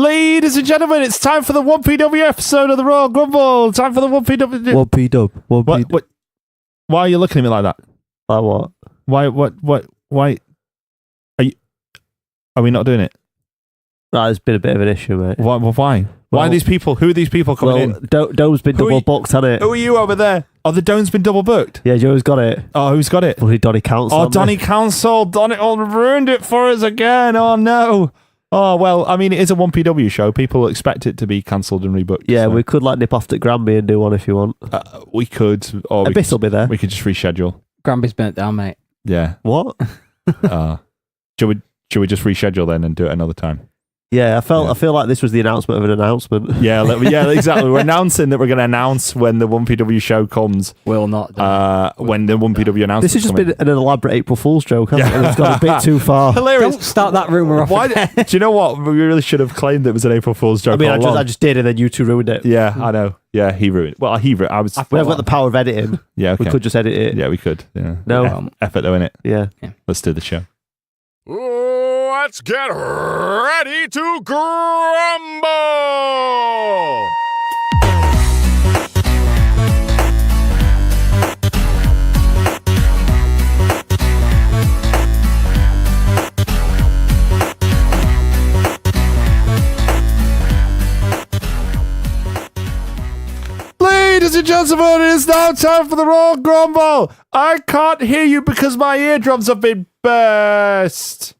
Ladies and gentlemen, it's time for the 1PW episode of the Royal Grumble. Time for the 1PW. 1P-dub. What? Why are you looking at me like that? Like what? Why? Are we not doing it? Nah, there's been a bit of an issue, mate. Why? Why are these people? Who are these people coming in? Dome's been double booked, hasn't it? Who are you over there? Oh, the Dome's been double booked? Yeah, Joe's got it. Oh, who's got it? Bloody Donny Council. Oh, Donny Council. Donny ruined it for us again. Oh, no. Oh, well, I mean, it is a 1PW show. People expect it to be cancelled and rebooked. Yeah, so. we could nip off to Granby and do one if you want. We could. Or Abyss will be there. We could just reschedule. Granby's burnt down, mate. Yeah. What? Should we just reschedule then and do it another time? Yeah, I feel like this was the announcement of an announcement. Yeah, exactly. We're announcing that we're going to announce when the 1PW show comes. Will not. When the 1PW announcement. This has just been an elaborate April Fool's joke, hasn't it? It's gone a bit too far. Hilarious. Don't start that rumour off. Do you know what? We really should have claimed it was an April Fool's joke. I mean, I just did, and then you two ruined it. Yeah, I know. Yeah, he ruined it. Well, we haven't got the power of editing. Yeah, okay. We could just edit it. Yeah, we could. Yeah. No. Effort though, innit? Yeah. Let's do the show. Let's get ready to grumble! Ladies and gentlemen, it is now time for the Royal Grumble. I can't hear you because my eardrums have been burst.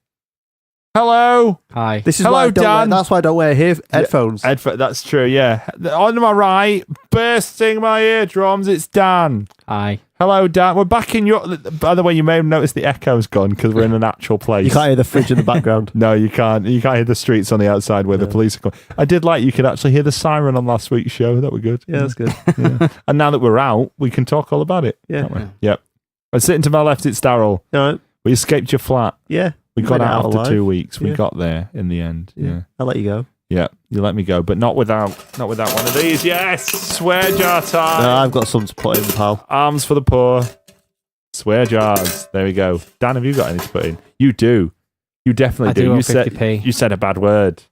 Hello. Hi. This is Hello, why I don't Dan. that's why I don't wear headphones. That's true, yeah. On my right, bursting my eardrums, it's Dan. Hi. Hello, Dan. We're back in your... By the way, you may have noticed the echo's gone because we're in an actual place. You can't hear the fridge in the background. No, you can't. You can't hear the streets on the outside where the police are coming. I did like you could actually hear the siren on last week's show. That was good. Yeah, that's good. Yeah. And now that we're out, we can talk all about it. Yeah. Can't we? Yep. And sitting to my left, it's Daryl. All right. We escaped your flat. Yeah. We got Made it out after alive. 2 weeks. We Yeah. got there in the end. Yeah. I'll let you go. Yeah. You let me go, but not without one of these. Yes. Swear jar time. No, I've got some to put in, pal. Arms for the poor. Swear jars. There we go. Dan, have you got any to put in? You do. You definitely I do You on said 50p. you said a bad word.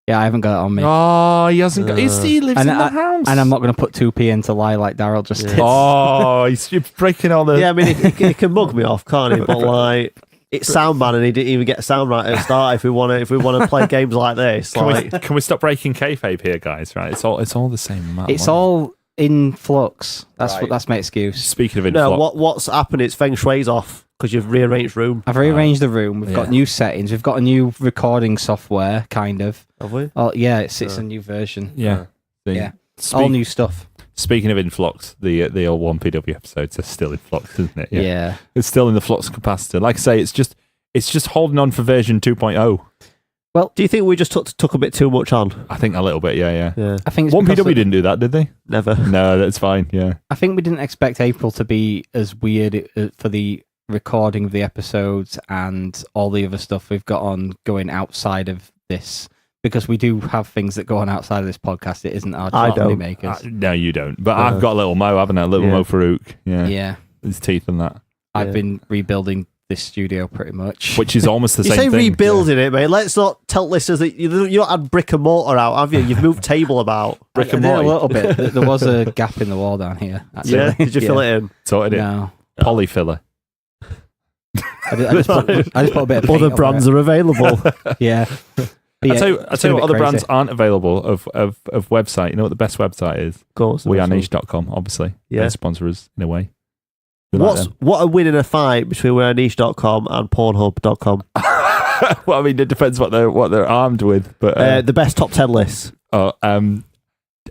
Yeah, I haven't got it on me. Oh, he hasn't got. He lives in the and house. And I'm not going to put 2p in to lie like Daryl just did. Oh, you're breaking all the. Yeah, I mean, he can mug me off, can't he? But like, it's Soundman, and he didn't even get a sound right at the start. If we want to play games like this, Can we stop breaking kayfabe here, guys? Right, it's all the same amount. It's all in flux. That's my excuse. Speaking of no, influx, what's happened is Feng Shui's off because you've rearranged room. I've rearranged the room. We've got new settings. We've got a new recording software, kind of. Have we? Oh yeah, it's a new version. yeah. Yeah. All new stuff. Speaking of influx, the old 1PW episodes are still in flux, isn't it? Yeah. It's still in the flux capacitor. Like I say, it's just holding on for version 2.0. Well, do you think we just took a bit too much on? I think a little bit, yeah. Yeah. I think it's 1PW didn't do that, did they? Never. No, that's fine. Yeah. I think we didn't expect April to be as weird for the recording of the episodes and all the other stuff we've got on going outside of this, because we do have things that go on outside of this podcast. It isn't our I job don't. makers. No, you don't. But I've got a little Mo, haven't I? A little Mo Farouk. Yeah. Yeah. His teeth and that. I've been rebuilding this studio pretty much. Which is almost the You same say thing. rebuilding it, mate. Let's not tell listeners that you not had brick and mortar out, have you? You've moved table about. Brick and I did mortar. a little bit. There was a gap in the wall down here. Actually. Yeah. Did you fill it in? Sorted it. No. Polyfiller. I just put a bit of paint Other over brands it. are available. Yeah. I tell you it's been a what bit other brands crazy. aren't available of website. You know what the best website is? Of course. WeAreNiche.com, obviously. Yeah. They sponsor us in a way. We like them. What a win in a fight between WeAreNiche.com and Pornhub.com. Well, I mean, it depends what they're armed with, but The best top 10 lists.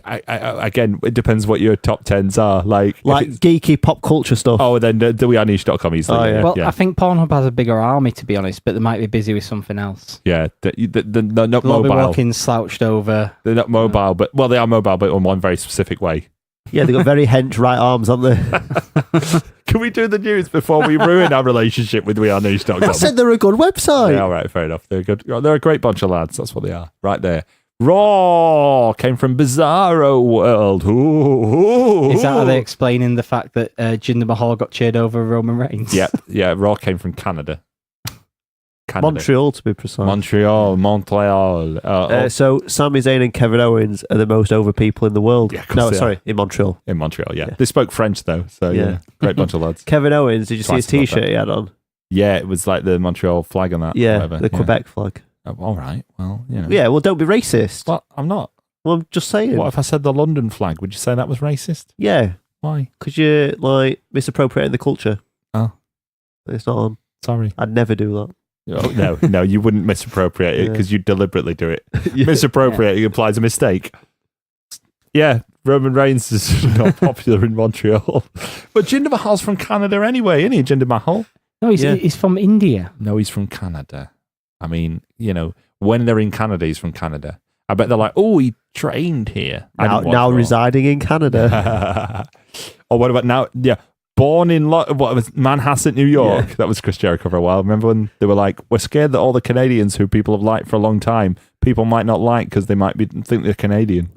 Again, it depends what your top 10s are. Like Geeky pop culture stuff. oh, then the WeAreNiche.com easily. Oh, yeah. Well, I think Pornhub has a bigger army, to be honest, but they might be busy with something else. Yeah, they're not They'll be mobile. walking slouched over. They're not mobile, but they are mobile, but in one very specific way. Yeah, they've got very hench right arms, haven't they? Can we do the news before we ruin our relationship with WeAreNiche.com? I said they're a good website. Yeah, all right, fair enough. They're good. They're a great bunch of lads. That's what they are. Right there. Raw came from Bizzaro World. Ooh. Is that how they explaining the fact that Jinder Mahal got cheered over Roman Reigns? Yeah. Raw came from Canada. Canada. Montreal, to be precise. Montreal. So Sami Zayn and Kevin Owens are the most over people in the world. Yeah, of course no, they sorry, in Montreal. In Montreal, yeah. Yeah. They spoke French, though, so yeah. Great bunch of lads. Kevin Owens, did you see his Twice above T-shirt he had on? Yeah, it was like the Montreal flag on that. Yeah, whatever. the Quebec flag. Oh, all right, well, you know. Yeah, well, don't be racist. Well, I'm not. Well, I'm just saying. What if I said the London flag? Would you say that was racist? Yeah, Why? because you're like misappropriating the culture. Oh. It's not on. Sorry. I'd never do that. Oh, no, you wouldn't misappropriate it because you deliberately do it. Yeah. Misappropriating implies a mistake. Yeah, Roman Reigns is not popular in Montreal. But Jinder Mahal's from Canada anyway, isn't he, Jinder Mahal? No, he's from India. No, he's from Canada. I mean, you know, when they're in Canada, he's from Canada. I bet they're like, oh, he trained here. Now residing in Canada. Or what about now? Yeah. Born in Manhasset, New York. Yeah. That was Chris Jericho for a while. Remember when they were like, we're scared that all the Canadians who people have liked for a long time, people might not like because they might think they're Canadian.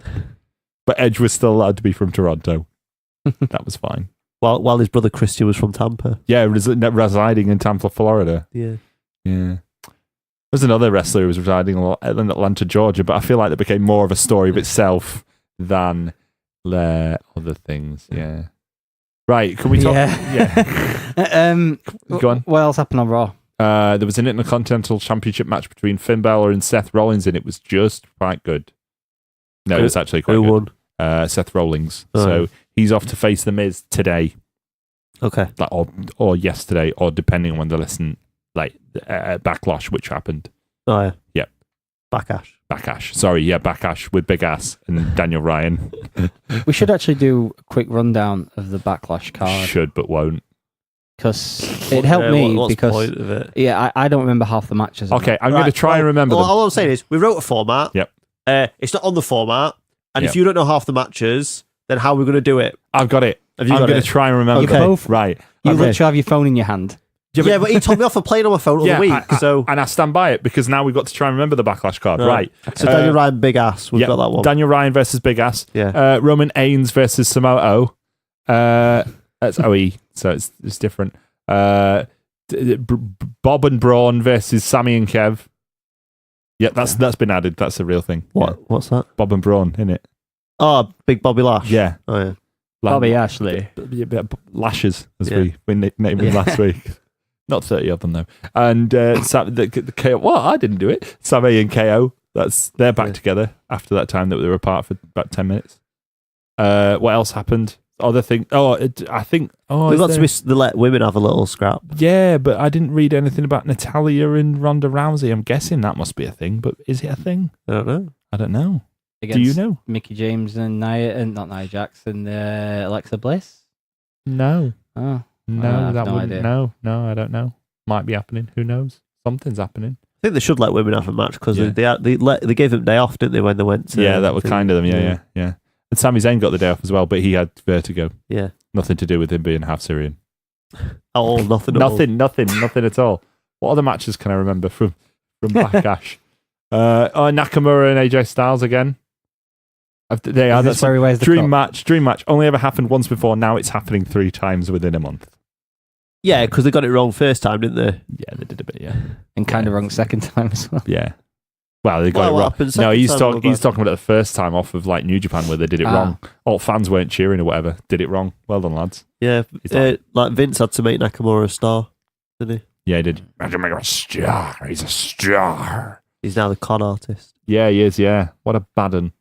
But Edge was still allowed to be from Toronto. That was fine. While his brother Christian was from Tampa. Yeah, residing in Tampa, Florida. Yeah. There's another wrestler who was residing in Atlanta, Georgia, but I feel like that became more of a story of itself than other things. Yeah. Right, can we talk? Yeah. Go on. What else happened on Raw? There was an Intercontinental Championship match between Finn Balor and Seth Rollins, and it was just quite good. No, it's actually quite good. Who won? Seth Rollins. Oh. So he's off to face The Miz today. Okay. Or yesterday, or depending on when they listen, Backlash, which happened. Oh, yeah. Yep. Backash. Sorry, yeah, Backash with Big Ass and Daniel Ryan. We should actually do a quick rundown of the Backlash card. Should, but won't. Because it helped me what's because the point of it? Yeah, I don't remember half the matches. Okay, I'm going to try and remember them. All I'm saying is, we wrote a format. Yep. It's not on the format, and Yep. if you don't know half the matches, then how are we going to do it? I've got it. Have you I'm got going it? to try and remember You them. both- Right. You Okay. literally have your phone in your hand. Yeah, but he told me off for playing on my phone all the week. And I stand by it because now we've got to try and remember the Backlash card. Right. So Daniel Ryan, Big Ass. We've got that one. Daniel Ryan versus Big Ass. Yeah. Roman Reigns versus Samoa. That's OE, so it's different. Bob and Braun versus Sammy and Kev. Yeah, that's been added. That's a real thing. What's that? Bob and Braun, isn't it? Oh, Big Bobby Lash. Yeah. Oh, yeah. Bobby Ashley. Lashes, as we named him last week. Not 30 of them, though. And the KO. Well, I didn't do it. Sammy and KO. They're back together after that time that they were apart for about 10 minutes. What else happened? Other thing. I think. We've got to let women have a little scrap. Yeah, but I didn't read anything about Natalia and Ronda Rousey. I'm guessing that must be a thing, but is it a thing? I don't know. I don't know. Against Do you know? Mickey James and not Nia Jax and Alexa Bliss? No. Oh. No, I have that no wouldn't. idea. No, I don't know. Might be happening. Who knows? Something's happening. I think they should let women have a match because Yeah. they gave them day off, didn't they, when they went to... Yeah, that was kind of them. Yeah. And Sami Zayn got the day off as well, but he had vertigo. Yeah. Nothing to do with him being half Syrian. Oh, nothing at all. Nothing at all. What other matches can I remember from Backlash? Nakamura and AJ Styles again. That's where he wears the dream cup. match. Only ever happened once before. Now it's happening 3 times within a month. Yeah, because they got it wrong first time, didn't they? Yeah, they did a bit. Yeah, And kind of wrong second time as well. yeah. Well, they got Well, it what wrong. happened No, second he's time, talking about it the first time off of like New Japan where they did it wrong. All fans weren't cheering or whatever. Did it wrong. Well done, lads. Yeah, like Vince had to make Nakamura a star, didn't he? Yeah, he did. I'm gonna make him a star. He's a star. He's now the con artist. Yeah, he is. Yeah, what a bad un.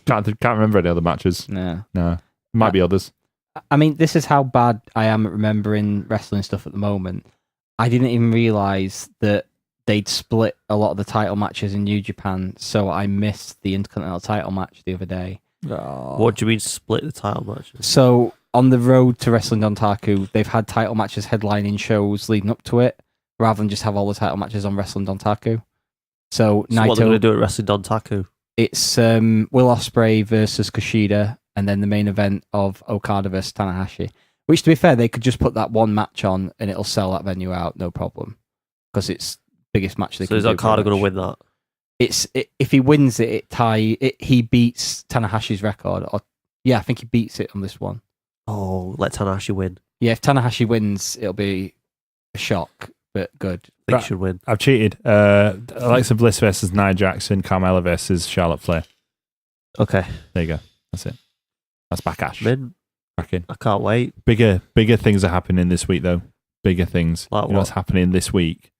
Can't remember any other matches. No. Might be others. I mean, this is how bad I am at remembering wrestling stuff at the moment. I didn't even realise that they'd split a lot of the title matches in New Japan, so I missed the Intercontinental title match the other day. Oh. What do you mean split the title matches? So, on the road to Wrestling Dontaku, they've had title matches headlining shows leading up to it, rather than just have all the title matches on Wrestling Dontaku. So what they're going to Naito, do at Wrestling Dontaku? it's Will Ospreay versus Kushida, and then the main event of Okada versus Tanahashi. Which, to be fair, they could just put that one match on, and it'll sell that venue out, no problem, because it's the biggest match they So can is do. Okada pretty going to much. win that? If he wins it, he beats Tanahashi's record. I think he beats it on this one. Oh, let Tanahashi win. Yeah, if Tanahashi wins, it'll be a shock. but good. I think should win. I've cheated. Alexa Bliss versus Nia Jackson, Carmella versus Charlotte Flair. Okay. There you go. That's it. That's Backash. Min. Cracking. I can't wait. Bigger things are happening this week, though. Bigger things. Like you know what's happening this week?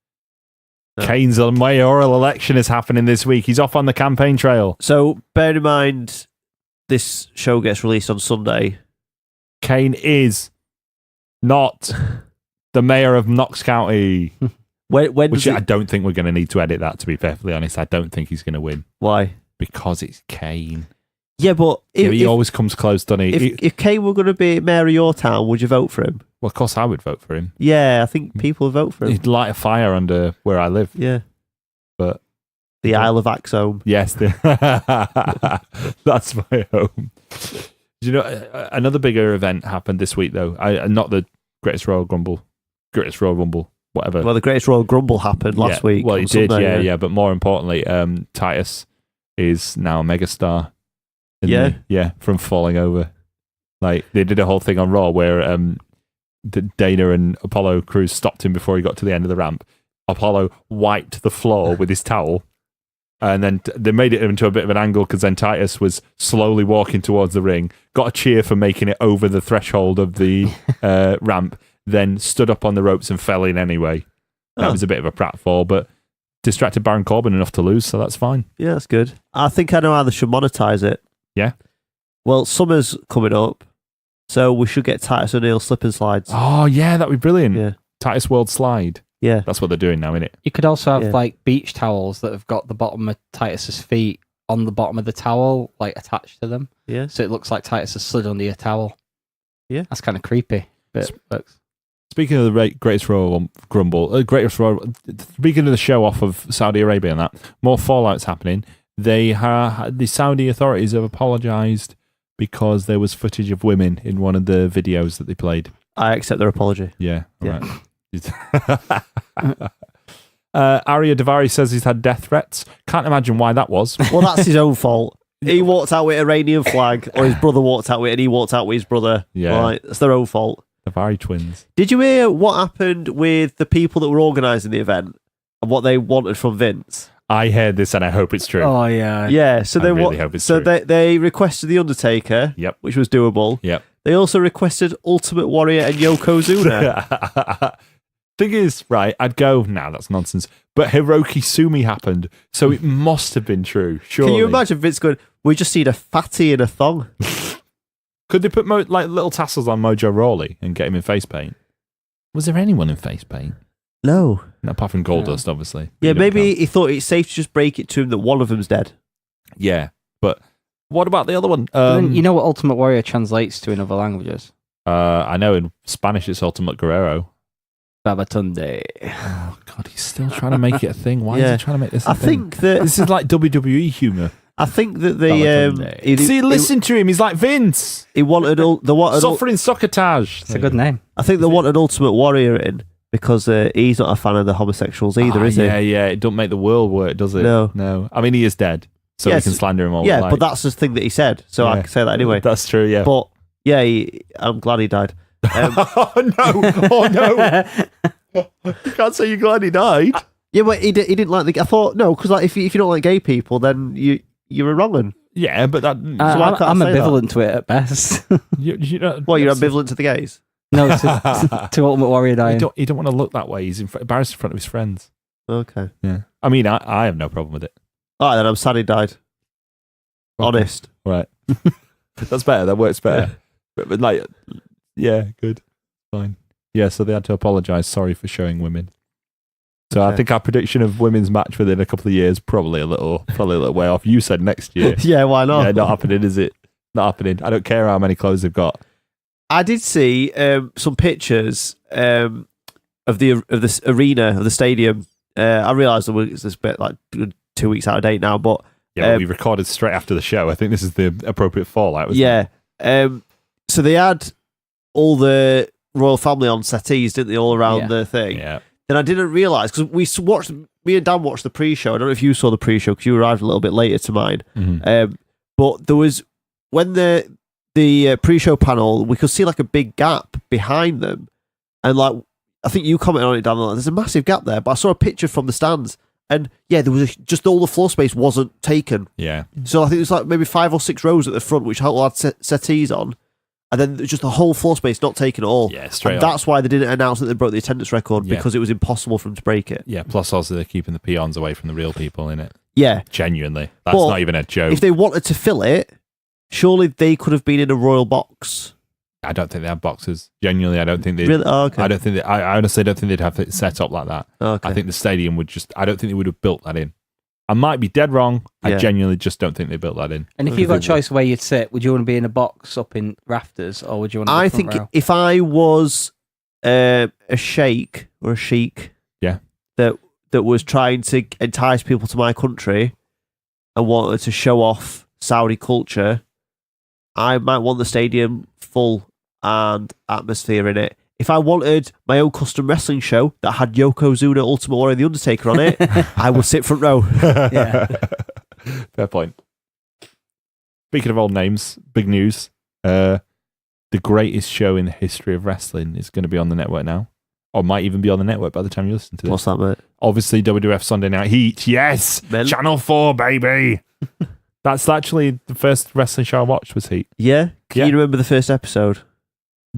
No. Kane's mayoral election is happening this week. He's off on the campaign trail. So, bear in mind, this show gets released on Sunday. Kane is not the mayor of Knox County. When Which does I don't think we're going to need to edit that, to be perfectly honest. I don't think he's going to win. Why? Because it's Kane. Yeah, but He always comes close, doesn't he? if Kane were going to be mayor of your town, would you vote for him? Well, of course I would vote for him. Yeah, I think people would vote for him. He'd light a fire under where I live. Yeah. But the Isle of Axome. Yes, that's my home. You know, another bigger event happened this week, though. Not the Greatest Royal Rumble, whatever. Well, the Greatest Royal Grumble happened last week. Well, it did, Sunday, yeah. But more importantly, Titus is now a megastar. From falling over. Like, they did a whole thing on Raw where Dana and Apollo Crews stopped him before he got to the end of the ramp. Apollo wiped the floor with his towel, and then they made it into a bit of an angle because then Titus was slowly walking towards the ring, got a cheer for making it over the threshold of the ramp, then stood up on the ropes and fell in anyway. That was a bit of a pratfall, but distracted Baron Corbin enough to lose, so that's fine. Yeah, that's good. I think I know how they should monetize it. Yeah? Well, summer's coming up, so we should get Titus O'Neil slip and slides. Oh, yeah, that'd be brilliant. Yeah. Titus World Slide. Yeah. That's what they're doing now, innit? You could also have like beach towels that have got the bottom of Titus's feet on the bottom of the towel, like attached to them. Yeah. So it looks like Titus has slid under your towel. Yeah. That's kind of creepy, but it works. Speaking of the Greatest Royal Grumble, speaking of the show off of Saudi Arabia and that, more fallout's happening. The Saudi authorities have apologised because there was footage of women in one of the videos that they played. I accept their apology. Yeah, all right. Arya Davari says he's had death threats. Can't imagine why that was. Well, that's his own fault. He walked out with an Iranian flag, or his brother walked out with it, and he walked out with his brother. Yeah. Right, that's their own fault. Davari twins. Did you hear what happened with the people that were organising the event and what they wanted from Vince? I heard this and I hope it's true. Oh, yeah. Yeah, so I really hope it's true. they requested The Undertaker, Yep. which was doable. Yep. They also requested Ultimate Warrior and Yokozuna. Thing is, right, I'd go, nah, that's nonsense. But Hiroki Sumi happened, so it must have been true, surely. Can you imagine Vince going, we just need a fatty in a thong? Could they put like little tassels on Mojo Rawley and get him in face paint? Was there anyone in face paint? No. Apart from Goldust, obviously. Yeah, You don't maybe count. he thought it's safe to just break it to him that one of them's dead. Yeah, but what about the other one? You know what Ultimate Warrior translates to in other languages? I know in Spanish it's Ultimate Guerrero. Babatunde. Oh, God, he's still trying to make it a thing. Why is he trying to make this a I thing? think that This is like WWE humour. I think that See, listen to him. He's like Vince. he wanted Suffering succotage. It's a good name. I think they wanted Ultimate Warrior in because he's not a fan of the homosexuals either, is he? Yeah. It don't make the world work, does it? No. I mean, he is dead, so we can slander him all. Yeah, we like. but that's the thing that he said, so I can say that anyway. That's true. Yeah. But yeah, I'm glad he died. Oh no! You can't say you're glad he died. Yeah, but he didn't like the. I thought no, because like if you don't like gay people, then you're a wrong one. Yeah, but that. I'm ambivalent to it at best. you know, Well, you're ambivalent to the gays. No, to Ultimate Warrior dying. You don't want to look that way. He's embarrassed in front of his friends. Okay. Yeah. I mean, I have no problem with it. All right, then I'm sad he died. Honest. Right. That's better. That works better. But like, yeah, good. Fine. Yeah, so they had to apologise. Sorry for showing women. So I think our prediction of women's match within a couple of years probably a little way off. You said next year. Yeah, why not? Yeah, not happening, is it? Not happening. I don't care how many clothes they've got. I did see some pictures of this arena, of the stadium. I realised it's this bit like 2 weeks out of date now, but yeah, we recorded straight after the show. I think this is the appropriate fallout. Yeah. So they had all the royal family on settees, didn't they, all around the thing? Yeah. Then I didn't realise, because me and Dan watched the pre-show. I don't know if you saw the pre-show because you arrived a little bit later to mine. Mm-hmm. But there was, when the pre-show panel, we could see like a big gap behind them. And like, I think you commented on it, Dan. There's a massive gap there, but I saw a picture from the stands, and yeah, there was just all the floor space wasn't taken. Yeah. So I think there's like maybe 5 or 6 rows at the front, which had settees on, and then just the whole floor space not taken at all. Yeah, straight and up. that's why they didn't announce that they broke the attendance record, Yeah. because it was impossible for them to break it. Yeah, plus also they're keeping the peons away from the real people in it. Yeah. Genuinely. That's But not even a joke. If they wanted to fill it, surely they could have been in a royal box. I don't think they have boxes. Genuinely, I don't think they. Really? Oh, okay. I don't think. I honestly don't think they'd have it set up like that. Okay. I think the stadium would just. I don't think they would have built that in. I might be dead wrong. I Yeah. genuinely just don't think they built that in. And if you got a choice where you'd sit, would you want to be in a box up in rafters, or would you want to be I front think row? if I was a sheikh or a sheik, Yeah. that was trying to entice people to my country and wanted to show off Saudi culture, I might want the stadium full and atmosphere in it. If I wanted my own custom wrestling show that had Yokozuna, Ultimate Warrior, and The Undertaker on it, I would sit front row. Yeah. Fair point. Speaking of old names, big news. The greatest show in the history of wrestling is going to be on the network now. Or might even be on the network by the time you listen to this. What's that, mate? Obviously, WWF Sunday Night Heat. Yes! Men. Channel 4, baby! That's actually the first wrestling show I watched was Heat. Yeah? Can Yeah. you remember the first episode?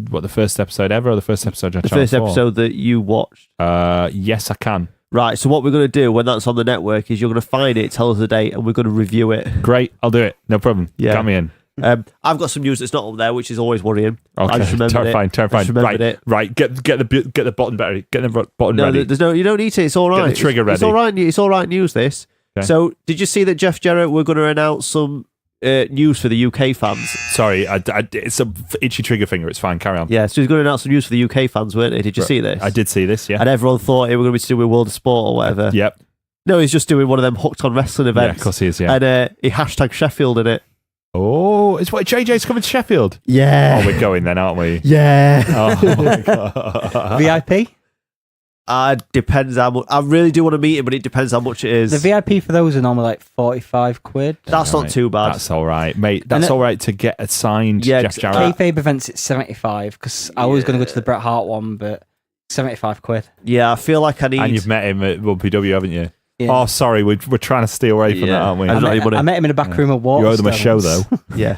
What, the first episode ever or the first episode on The Channel first 4? episode that you watched? Yes, I can. Right, so what we're going to do when that's on the network is you're going to find it, tell us the date, and we're going to review it. Great, I'll do it. No problem. Yeah. Count me in. I've got some news that's not up there, which is always worrying. Okay, I just remembered terrifying, it. terrifying. I just remembered it. Right. Get the button better. Get the button No, ready. there's no. You don't need to. It's all right. the trigger It's ready. all right. It's all right. News. This. Okay. So, did you see that Jeff Jarrett were going to announce some news for the UK fans? Sorry, it's a itchy trigger finger. It's fine. Carry on. Yeah. So he's going to announce some news for the UK fans, weren't he? Did you see this? I did see this. Yeah. And everyone thought it were going to be to do with World of Sport or whatever. Yep. No, he's just doing one of them hooked on wrestling Yeah, events. of course he is. Yeah. And he hashtag Sheffield in it. Oh, it's what JJ's coming to Sheffield. Yeah. Oh, we're going then, aren't we? Yeah. Oh my god. VIP? Depends how much. I really do want to meet him, but it depends how much it is. The VIP for those are normally like 45 quid. That's not Right. too bad. That's all right, mate. That's And all right to get a signed Yeah, Jeff Jarrett. Kayfabe events, it's 75 because I was going to go to the Bret Hart one, but 75 quid. Yeah, I feel like I need. And you've met him at WPW, haven't you? Yeah. Oh, sorry, we're trying to stay away from that, aren't we? I I don't met, even wanna- I met him in a back room at You Waterstones. owe them a show, though. Yeah,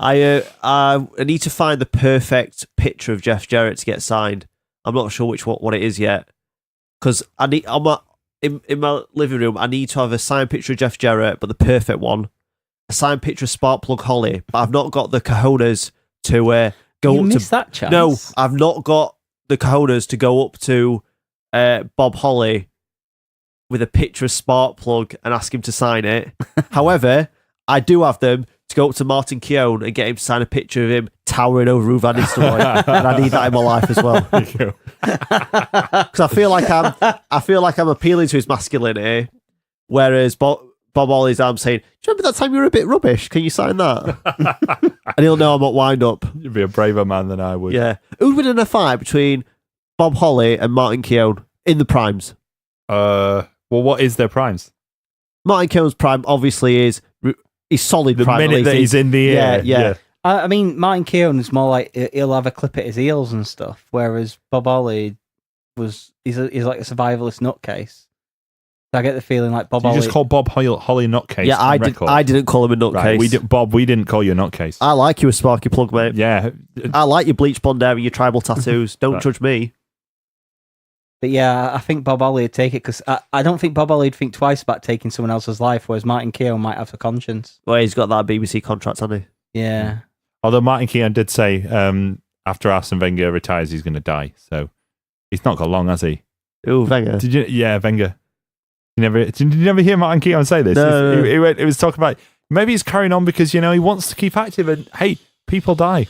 I need to find the perfect picture of Jeff Jarrett to get signed. I'm not sure what it is yet, because I need. In my living room. I need to have a signed picture of Jeff Jarrett, but the perfect one. A signed picture of Sparkplug Holly, but I've not got the cojones to go You up missed to. that chance. No, I've not got the cojones to go up to Bob Holly with a picture of Sparkplug and ask him to sign it. However, I do have them to go up to Martin Keown and get him to sign a picture of him towering over Ruth Van Nistelrooy, and I need that in my life as well. Because I feel like I'm appealing to his masculinity, whereas Bob Holly's I'm saying, do you remember that time you were a bit rubbish? Can you sign that? And he'll know I'm not wind up. You'd be a braver man than I would. Yeah. Who'd win in a fight between Bob Holly and Martin Keown in the primes? Well, what is their primes? Martin Keown's prime obviously is he's solid The prime. at minute least. that he's in the air. Yeah. I mean, Martin Keown is more like he'll have a clip at his heels and stuff, whereas Bob Holly he's like a survivalist nutcase. I get the feeling like Bob Did you Holly. just call Bob Holly a nutcase? Yeah, on record? I didn't call him a nutcase. Right, we didn't call you a nutcase. I like you a Sparky Plug, mate. Yeah. I like your bleach blonde hair and your tribal tattoos. Don't Right. judge me. But yeah, I think Bob Holly would take it because I don't think Bob Holly would think twice about taking someone else's life, whereas Martin Keown might have a conscience. Well, he's got that BBC contract, hasn't he? Yeah. Although Martin Keown did say after Arsene Wenger retires, he's going to die. So he's not got long, has he? Ooh, Wenger. Did you? Yeah, Wenger. Did you never hear Martin Keown say this? No. He was talking about maybe he's carrying on because he wants to keep active and hey, people die.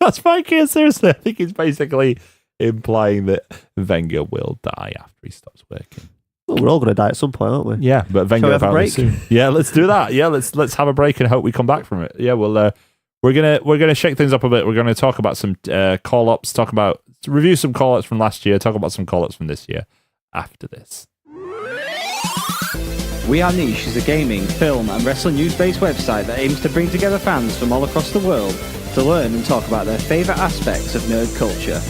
That's Martin Keown. Seriously, I think he's basically implying that Wenger will die after he stops working. Well, we're all going to die at some point, aren't we? Yeah, but Wenger Shall we have a apparently break? soon. Yeah, let's do that. Yeah, let's have a break and hope we come back from it. Yeah, well, we're gonna shake things up a bit. We're gonna talk about some call ups, review some call ups from last year, talk about some call ups from this year. After this. We Are Niche is a gaming, film, and wrestling news-based website that aims to bring together fans from all across the world to learn and talk about their favourite aspects of nerd culture.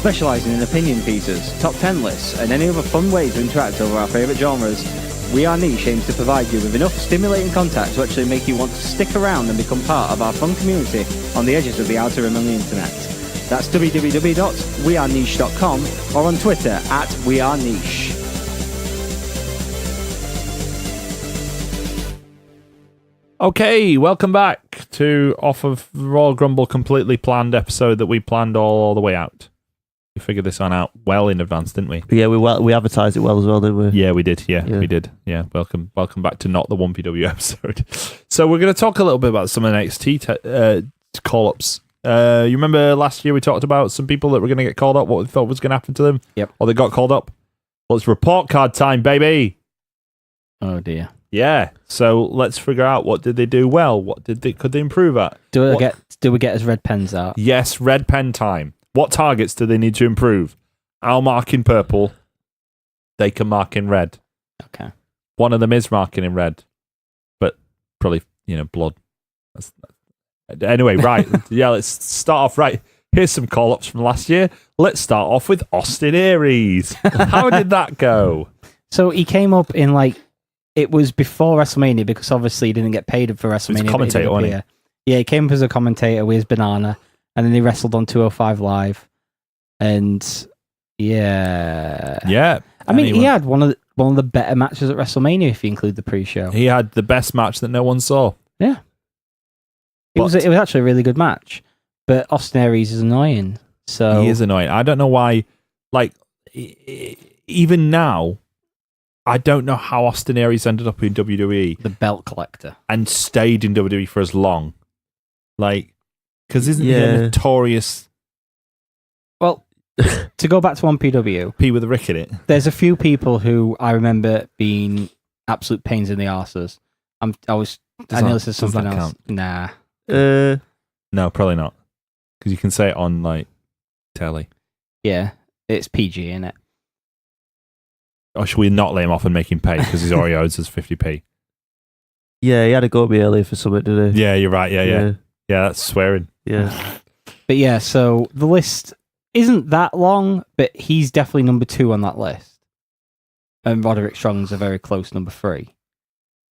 Specialising in opinion pieces, top 10 lists, and any other fun ways to interact over our favourite genres, We Are Niche aims to provide you with enough stimulating content to actually make you want to stick around and become part of our fun community on the edges of the outer rim and the internet. That's www.weareniche.com or on Twitter @weareniche. Okay, welcome back to Off of Royal Grumble, completely planned episode that we planned all the way out. We figured this one out well in advance, didn't we? Yeah, we advertised it well as well, didn't we? Yeah, we did. Yeah, we did. Yeah, welcome back to not the 1PW episode. So we're going to talk a little bit about some NXT call-ups. You remember last year we talked about some people that were going to get called up, what we thought was going to happen to them? Yep. Or they got called up? Well, it's report card time, baby! Oh dear. Yeah, so let's figure out what did they do well, could they improve at? Do we get his red pens out? Yes, red pen time. What targets do they need to improve? I'll mark in purple. They can mark in red. Okay. One of them is marking in red, but probably, blood. Anyway, right. Yeah, let's start off right. Here's some call-ups from last year. Let's start off with Austin Aries. How did that go? So he came up in it was before WrestleMania because obviously he didn't get paid for WrestleMania. He was a commentator, wasn't he? Yeah, he came up as a commentator with his banana, and then he wrestled on 205 Live, and yeah. I mean, he had one of the better matches at WrestleMania if you include the pre-show. He had the best match that no one saw. Yeah, it was actually a really good match, but Austin Aries is annoying. So he is annoying. I don't know why. Even now, I don't know how Austin Aries ended up in WWE. The belt collector. And stayed in WWE for as long. Because isn't he a notorious... Well, to go back to 1PW... P with a Rick in it. There's a few people who I remember being absolute pains in the arses. I know this is something else. Count? Nah. No, probably not. Because you can say it on, telly. Yeah, it's PG, innit? Or should we not lay him off and make him pay because his already owes us 50p? Yeah, he had to go at me earlier for something, didn't he? Yeah, you're right. Yeah, that's swearing. Yeah. But yeah, so the list isn't that long, but he's definitely number 2 on that list. And Roderick Strong's a very close number 3.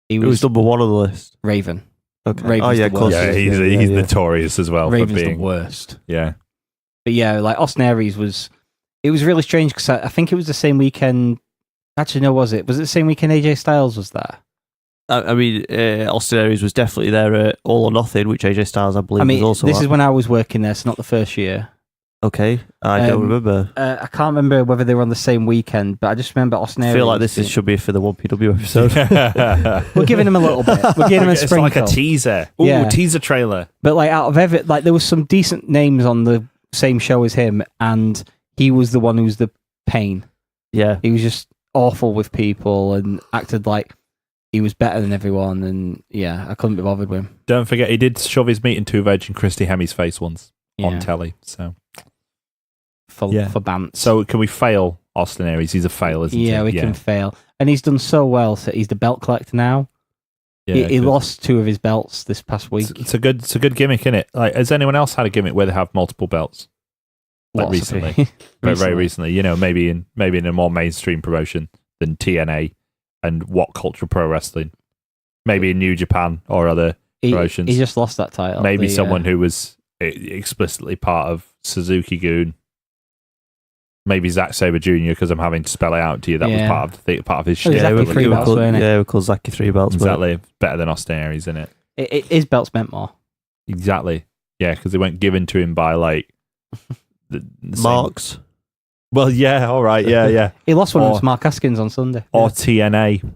He was number 1 on the list. Raven. Okay. Raven's of course. Yeah, he's notorious as well Raven's for being the worst. Yeah. But yeah, Austin Aries was really strange because I think it was the same weekend. Actually, no, was it? Was it the same weekend AJ Styles was there? I mean, Austin Aries was definitely there at All or Nothing, which AJ Styles, I believe, was also this at. is when I was working there, so not the first year. Okay, I don't remember. I can't remember whether they were on the same weekend, but I just remember Austin Aries. I feel like this should be for the 1PW episode. We're giving him a little bit. We're giving him a sprinkle. It's like a teaser. Ooh, Yeah. Teaser trailer. But out of there was some decent names on the same show as him, and he was the one who was the pain. Yeah. He was just awful with people and acted like he was better than everyone, and I couldn't be bothered with him. Don't forget, he did shove his meat into veg in Christy Hemi's face once on telly. So for bants. So can we fail Austin Aries? He's a fail, isn't he? Yeah, we can fail. And he's done so well. So he's the belt collector now. Yeah, he lost 2 of his belts this past week. It's a good gimmick, isn't it? Has anyone else had a gimmick where they have multiple belts? Recently. Very recently. Maybe in a more mainstream promotion than TNA and What Culture Pro Wrestling. Maybe in New Japan or other promotions. He just lost that title. Maybe someone who was explicitly part of Suzuki Gun. Maybe Zack Sabre Jr. because I'm having to spell it out to you. That was part of his shit. Exactly, 3 belts, weren't it? Yeah, we call Zaki 3 belts. Exactly. Better than Austin Aries, isn't it? His belts meant more. Exactly. Yeah, because they weren't given to him by the Marks. Well, yeah, all right, yeah. He lost one of Mark Haskins on Sunday. Or TNA,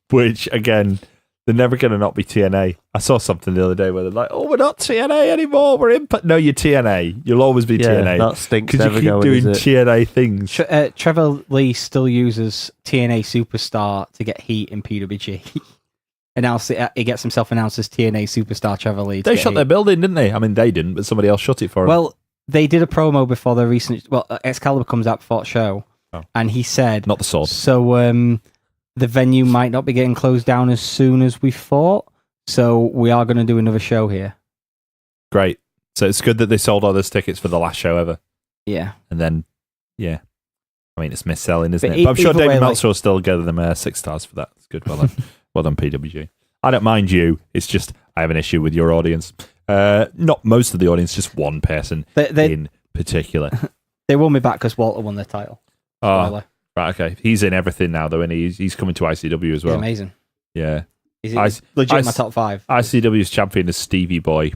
which, again, they're never going to not be TNA. I saw something the other day where they're like, we're not TNA anymore, we're Impact. No, you're TNA. You'll always be TNA. That stinks. Because you keep doing TNA things. Trevor Lee still uses TNA Superstar to get heat in PWG. He gets himself announced as TNA Superstar Trevor Lee. They shut their building, didn't they? I mean, they didn't, but somebody else shut it for them. Well, they did a promo before the recent... Well, Excalibur comes out before the show, and he said... Not the sword. So, the venue might not be getting closed down as soon as we thought, so we are going to do another show here. Great. So it's good that they sold all those tickets for the last show ever. Yeah. And then, yeah. I mean, it's misselling, isn't But it? But I'm sure either way, David like- Meltzer will still give them 6 stars for that. It's good. Well done. Well done, PWG. I don't mind you. It's just I have an issue with your audience. Not most of the audience, just one person in particular. They won me back because Walter won their title. Oh, Spoiler. right, okay. He's in everything now, though, and he's coming to ICW as Yeah, well. amazing. Yeah. Is it legit in my top 5? ICW's champion is Stevie Boy.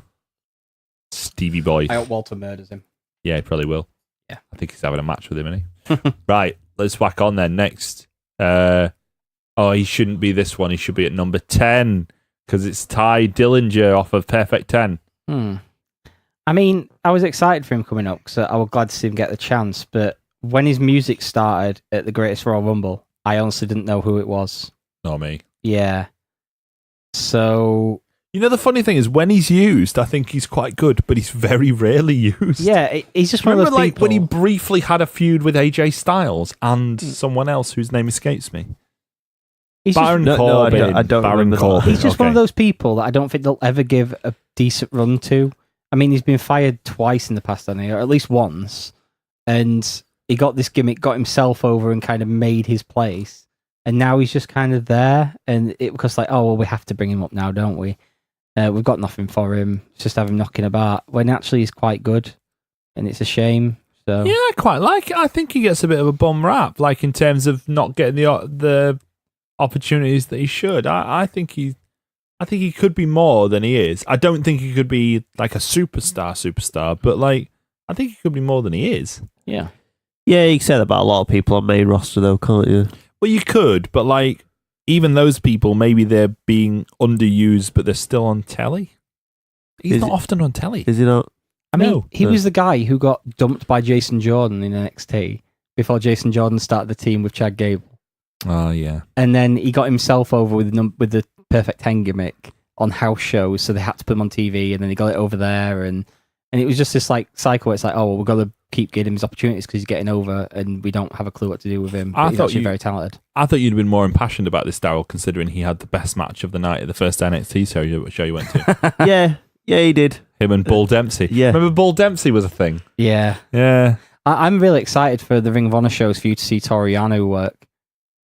Stevie Boy. I hope Walter murders him. Yeah, he probably will. Yeah. I think he's having a match with him, isn't he? Right, let's whack on then. Next. He shouldn't be this one. He should be at number 10 because it's Ty Dillinger off of Perfect 10. I mean, I was excited for him coming up because I was glad to see him get the chance, but when his music started at the Greatest Royal Rumble, I honestly didn't know who it was. Not me. Yeah. So... You know, the funny thing is, when he's used, I think he's quite good, but he's very rarely used. Yeah, he's just one Remember, of those like, people... when he briefly had a feud with AJ Styles and someone else whose name escapes me? He's Baron just, Corbin. I don't Baron remember that. Corbin. he's just one of Okay. those people that I don't think they'll ever give a decent run to. I mean, he's been fired twice in the past, hasn't he? Or at least once. And he got this gimmick, got himself over and kind of made his place. And now he's just kind of there. And it was like, oh, well, we have to bring him up now, don't we? We've got nothing for him. Just have him knocking about. When actually he's quite good. And it's a shame. So Yeah, I quite like it. I think he gets a bit of a bum rap, like in terms of not getting the opportunities that he should. I think he could be more than he is. I don't think he could be like a superstar, but like I think he could be more than he is. yeah. Yeah, you can say that about a lot of people on main roster, though, can't you? Well, you could, but like even those people, maybe they're being underused, but they're still on telly. He's Is not it- often on telly. Is he not? I mean, No. he was the guy who got dumped by Jason Jordan in NXT before Jason Jordan started the team with Chad Gable. Oh yeah. And then he got himself over with the Perfect 10 gimmick on house shows, so they had to put him on TV, and then he got it over there, and it was just this like cycle where it's like, oh, well, we've got to keep getting him his opportunities because he's getting over, and we don't have a clue what to do with him. But he's actually very talented. I thought you'd been more impassioned about this, Daryl, considering he had the best match of the night at the first NXT show you went to. Yeah, he did. Him and Bull Dempsey. Yeah. Remember Bull Dempsey was a thing? Yeah. Yeah. I'm really excited for the Ring of Honor shows for you to see Toriano work.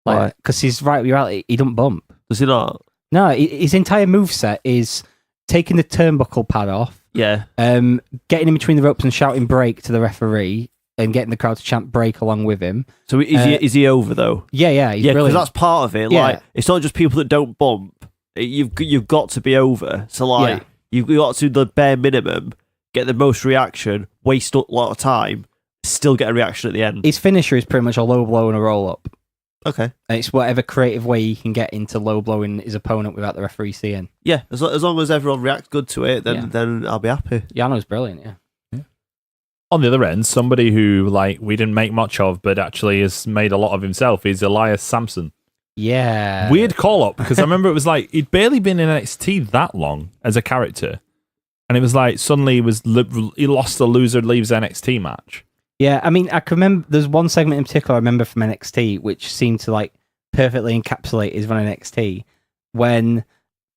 Right. Because he's right, you're right, he don't bump. Does he not? No, his entire moveset is taking the turnbuckle pad off, Yeah. getting in between the ropes and shouting break to the referee and getting the crowd to chant break along with him. So is he over, though? Yeah, he's Yeah, because brilliant. that's part of it. Yeah. Like, it's not just people that don't bump. You've got to be over. So, like, you've got to do the bare minimum, get the most reaction, waste a lot of time, still get a reaction at the end. His finisher is pretty much a low blow and a roll up. Okay. And it's whatever creative way he can get into low blowing his opponent without the referee seeing. Yeah, as long as everyone reacts good to it, then I'll be happy. Yano's brilliant, yeah. On the other end, somebody who like we didn't make much of, but actually has made a lot of himself is Elias Sampson. Yeah. Weird call up because I remember it was like he'd barely been in NXT that long as a character, and it was like suddenly he lost the loser leaves NXT match. Yeah, I mean, I can remember there's one segment in particular I remember from NXT which seemed to like perfectly encapsulate his run in NXT when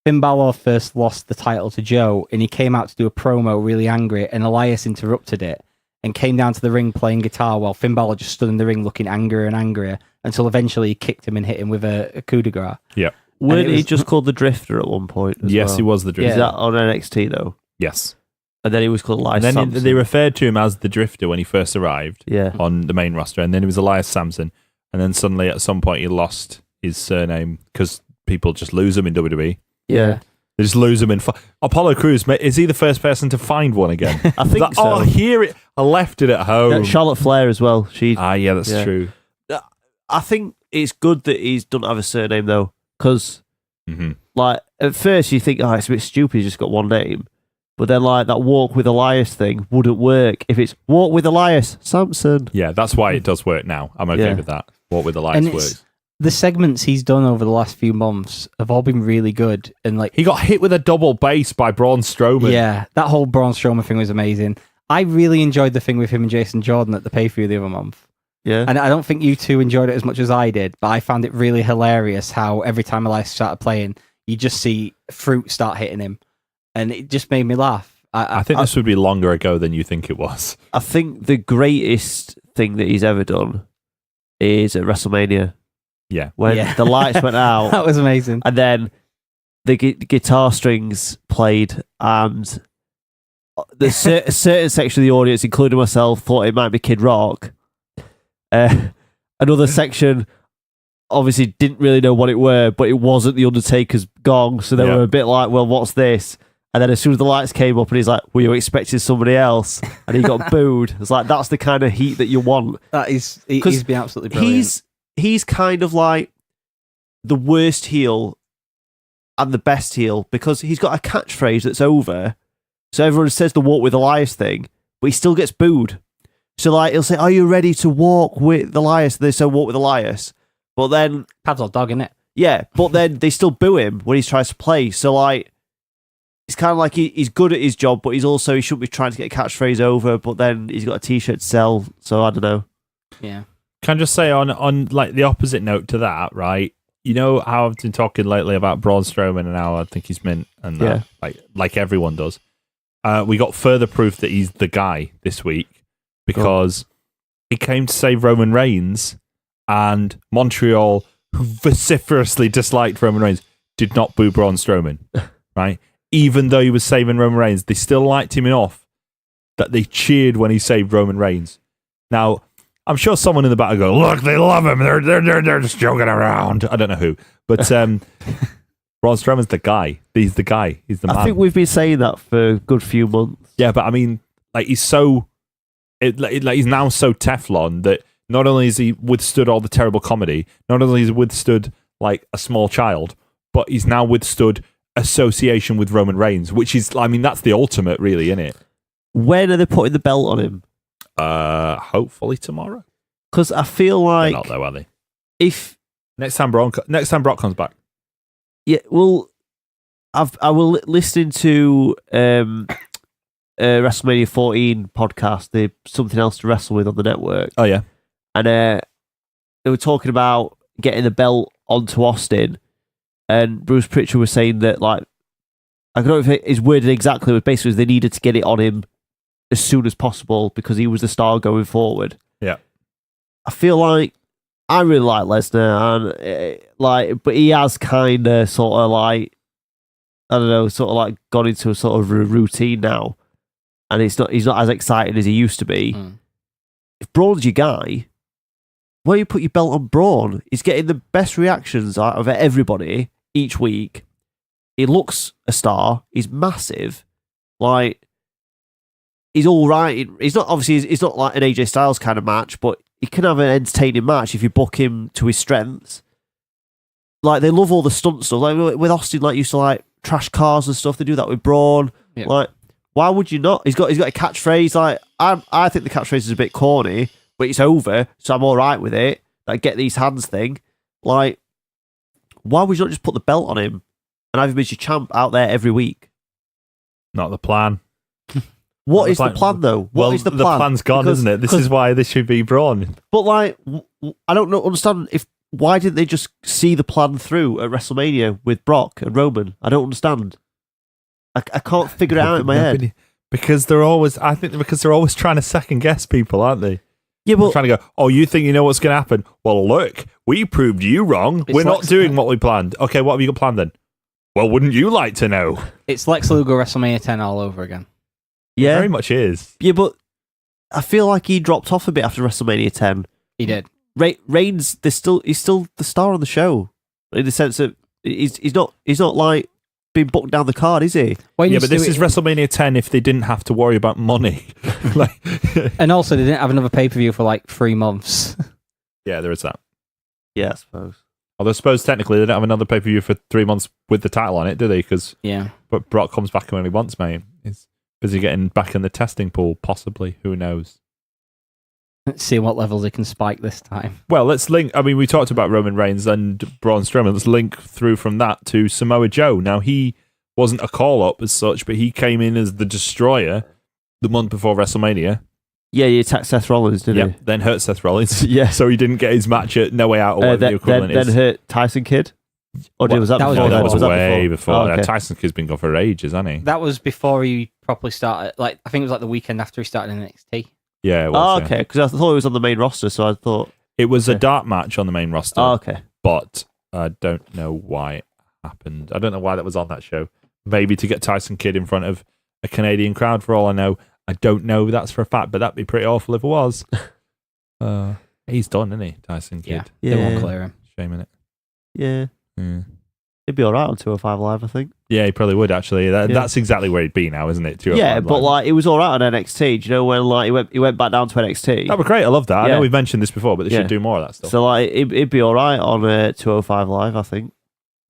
Finn Balor first lost the title to Joe and he came out to do a promo really angry and Elias interrupted it and came down to the ring playing guitar while Finn Balor just stood in the ring looking angrier and angrier until eventually he kicked him and hit him with a coup de grace. Yeah. Weren't it he was- just called the Drifter at one point? As Yes, well? he was the Drifter. Is that on NXT, though? Yes. And then he was called Elias And then Sampson. they referred to him as the Drifter when he first arrived Yeah. on the main roster, and then it was Elias Sampson, and then suddenly at some point he lost his surname because people just lose him in WWE. Yeah. They just lose him in. Apollo Crews, is he the first person to find one again? I think Like, so. Oh, here it. I left it at home. Charlotte Flair as well. Yeah, that's Yeah. true. I think it's good that he doesn't have a surname, though, because Mm-hmm. like at first you think, oh, it's a bit stupid, he's just got one name. But then like that walk with Elias thing wouldn't work if it's walk with Elias Sampson. Yeah, that's why it does work now. I'm okay Yeah. with that. What with Elias And it's- works. The segments he's done over the last few months have all been really good and like He got hit with a double base by Braun Strowman. yeah, that whole Braun Strowman thing was amazing. I really enjoyed the thing with him and Jason Jordan at the pay-per-view the other month. Yeah. And I don't think you two enjoyed it as much as I did, but I found it really hilarious how every time Elias started playing, you just see fruit start hitting him. And it just made me laugh. I think this would be longer ago than you think it was. I think the greatest thing that he's ever done is at WrestleMania. Yeah. When the lights went out. That was amazing. And then the guitar strings played, and the certain section of the audience, including myself, thought it might be Kid Rock. Another section obviously didn't really know what it were, but it wasn't the Undertaker's gong, so they were a bit like, well, what's this? And then as soon as the lights came up and he's like, were you expecting somebody else? And he got booed. It's like, that's the kind of heat that you want. That is, he's been absolutely brilliant. He's kind of like the worst heel and the best heel, because he's got a catchphrase that's over. So everyone says the walk with Elias thing, but he still gets booed. So like, he'll say, are you ready to walk with Elias? They say walk with Elias. But then... Padlock dog, innit? Yeah, but then they still boo him when he tries to play. So like, it's kind of like he's good at his job, but he shouldn't be trying to get a catchphrase over, but then he's got a t-shirt to sell. So I don't know. Yeah. Can I just say on like the opposite note to that, right? You know how I've been talking lately about Braun Strowman and how I think he's mint and that, like everyone does. We got further proof that he's the guy this week because he came to save Roman Reigns, and Montreal, who vociferously disliked Roman Reigns, did not boo Braun Strowman, right? Even though he was saving Roman Reigns, they still liked him enough that they cheered when he saved Roman Reigns. Now, I'm sure someone in the back will go, look, they love him. They're just joking around. I don't know who. But Braun Strowman's the guy. He's the guy. He's the man. I think we've been saying that for a good few months. Yeah, but I mean, like, he's so... he's now so Teflon that not only has he withstood all the terrible comedy, not only has he withstood, like, a small child, but he's now withstood association with Roman Reigns, which is, I mean, that's the ultimate, really, isn't it? When are they putting the belt on him? Hopefully tomorrow. Because I feel like they're not though, are they? If next time Brock comes back. Yeah, well, I will listen to WrestleMania 14 podcast, the Something Else to Wrestle With on the network. Oh yeah, and they were talking about getting the belt onto Austin, and Bruce Pritchard was saying that, like, I don't know if it is worded exactly, but basically they needed to get it on him as soon as possible because he was the star going forward. Yeah. I feel like I really like Lesnar, and but he has kind of sort of like, I don't know, sort of like gone into a sort of routine now, and he's not as exciting as he used to be. If Braun's your guy, why don't you put your belt on Braun? He's getting the best reactions out of everybody each week. He looks a star. He's massive. Like, he's all right. He's not obviously. It's not like an AJ Styles kind of match, but he can have an entertaining match if you book him to his strengths. Like, they love all the stunt stuff. Like with Austin, like, used to like trash cars and stuff. They do that with Braun. Yep. Like, why would you not? He's got a catchphrase. Like, I think the catchphrase is a bit corny, but it's over, so I'm all right with it. Like, get these hands thing. Like, why would you not just put the belt on him and have him as your champ out there every week? Not the plan. What is the plan, though? What is the plan? The plan's gone, isn't it? This is why this should be Braun. But, like, I don't understand why didn't they just see the plan through at WrestleMania with Brock and Roman? I don't understand. I can't figure it out in my head. Because they're always trying to second guess people, aren't they? Yeah, but they're trying to go, oh, you think you know what's going to happen? Well, look, we proved you wrong. We're not doing what we planned. Okay, what have you got planned then? Well, wouldn't you like to know? It's Lex Luger WrestleMania 10 all over again. Yeah, it very much is. Yeah, but I feel like he dropped off a bit after WrestleMania 10. He did. Reigns, he's still the star on the show, in the sense that he's not like being booked down the card, is he? Yeah, but this is WrestleMania 10 if they didn't have to worry about money. And also, they didn't have another pay-per-view for like 3 months. Yeah, there is that. Yeah, I suppose. Although I suppose technically they don't have another pay-per-view for 3 months with the title on it, do they? Because but Brock comes back only once, mate. He's busy getting back in the testing pool, possibly. Who knows? Let's see what levels they can spike this time. Well, let's link. I mean, we talked about Roman Reigns and Braun Strowman. Let's link through from that to Samoa Joe. Now, he wasn't a call-up as such, but he came in as the Destroyer the month before WrestleMania. Yeah, he attacked Seth Rollins, didn't he? Then hurt Seth Rollins. Yeah. So he didn't get his match at No Way Out or whatever the equivalent is. Then hurt Tyson Kidd. Or was that that was before? that then? was way before. Oh, okay. Tyson Kidd's been gone for ages, hasn't he? That was before he properly started. Like I think it was like the weekend after he started in NXT. Yeah, it Oh, was. okay. Because I thought it was on the main roster, so I thought. It was a Okay. dark match on the main roster, Oh, okay. but I don't know why it happened. I don't know why that was on that show. Maybe to get Tyson Kidd in front of a Canadian crowd, for all I know. I don't know that's for a fact, but that'd be pretty awful if it was. He's done, isn't he, Tyson Kidd? They won't clear him. Shame in it. Yeah. Yeah. He'd be all right on 205 Live, I think. Yeah, he probably would actually. Yeah. That's exactly where he'd be now, isn't it? Yeah, but like it was all right on NXT. Do you know when like he went back down to NXT? that'd be great. I love that. I Yeah. know we've mentioned this before, but they Yeah. should do more of that stuff. So like it'd be all right on 205 Live, I think.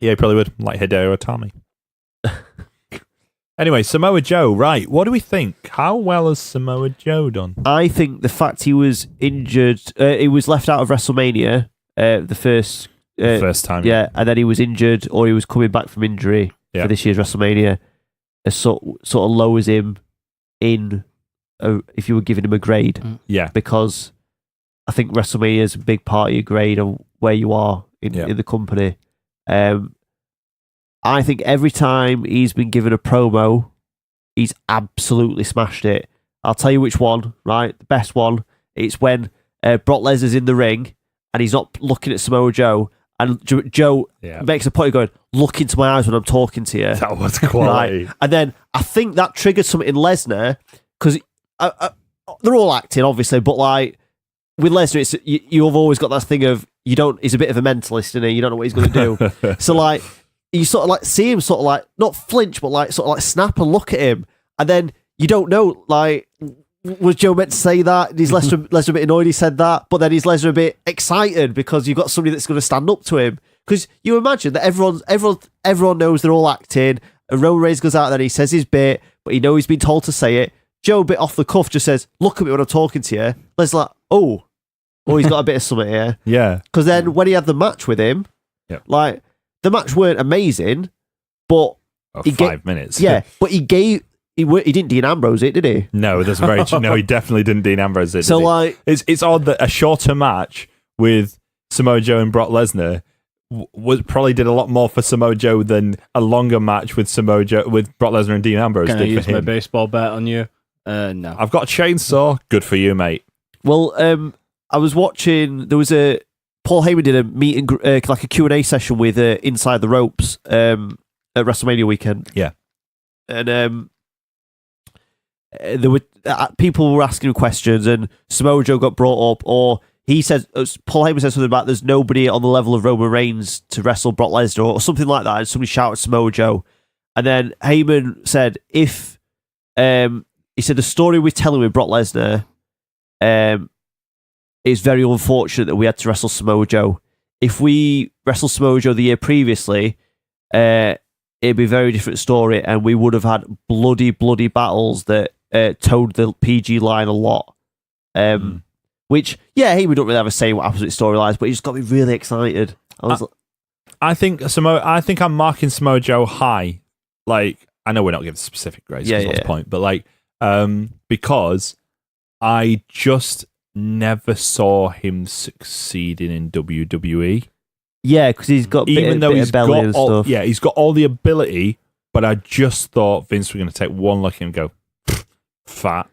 Yeah, he probably would, like Hideo Itami. Anyway, Samoa Joe, right. What do we think? How well has Samoa Joe done? I think the fact he was injured, he was left out of WrestleMania, the first. First time. Yeah, and then he was injured or he was coming back from injury Yeah. for this year's WrestleMania. It sort of lowers him in if you were giving him a grade, Yeah. because I think WrestleMania is a big part of your grade of where you are in the company. I think every time he's been given a promo, he's absolutely smashed it. I'll tell you which one, right? The best one. It's when Brock Lesnar's in the ring and he's not looking at Samoa Joe, and Joe makes a point of going, "Look into my eyes when I'm talking to you." That was quality. Right? And then I think that triggered something in Lesnar, because they're all acting, obviously, but like with Lesnar, it's you've always got that thing of he's a bit of a mentalist, and you don't know what he's going to do. So like you sort of like see him sort of like not flinch, but like sort of like snap and look at him, and then you don't know like. Was Joe meant to say that? Is Lesnar a bit annoyed he said that? But then is Lesnar a bit excited because you've got somebody that's going to stand up to him? Because you imagine that everyone knows they're all acting. And Roman Reigns goes out there and he says his bit, but he knows he's been told to say it. Joe, a bit off the cuff, just says, "Look at me when I'm talking to you." Lesnar's like, oh, he's got a bit of something here. Yeah. Because then when he had the match with him, like the match weren't amazing, but 5 minutes. Yeah, but he didn't Dean Ambrose it, did he? No, that's very true. No, he definitely didn't Dean Ambrose it. So did he? like, it's odd that a shorter match with Samoa Joe and Brock Lesnar probably did a lot more for Samoa Joe than a longer match with Brock Lesnar and Dean Ambrose Can I did use for him. my baseball bat on you? No. I've got a chainsaw. Good for you, mate. well, I was watching. There was Paul Heyman did a meeting, like a Q&A session with Inside the Ropes at WrestleMania weekend. Yeah, and there were people were asking him questions, and Samoa Joe got brought up, or he said Paul Heyman said something about there's nobody on the level of Roman Reigns to wrestle Brock Lesnar or something like that, and somebody shouted Samoa Joe, and then Heyman said he said the story we're telling with Brock Lesnar is very unfortunate that we had to wrestle Samoa Joe. If we wrestled Samoa Joe the year previously, it'd be a very different story, and we would have had bloody battles that towed the PG line a lot. Which, we don't really have a say what happens with storylines, but he just got me really excited. I think I'm marking Samoa Joe high. Like, I know we're not giving specific grades. That's the point, but like, because I just never saw him succeeding in WWE. Yeah, because he's got even though he's belly got and all, stuff. yeah, he's got all the ability, but I just thought Vince was going to take one look at him and go fat,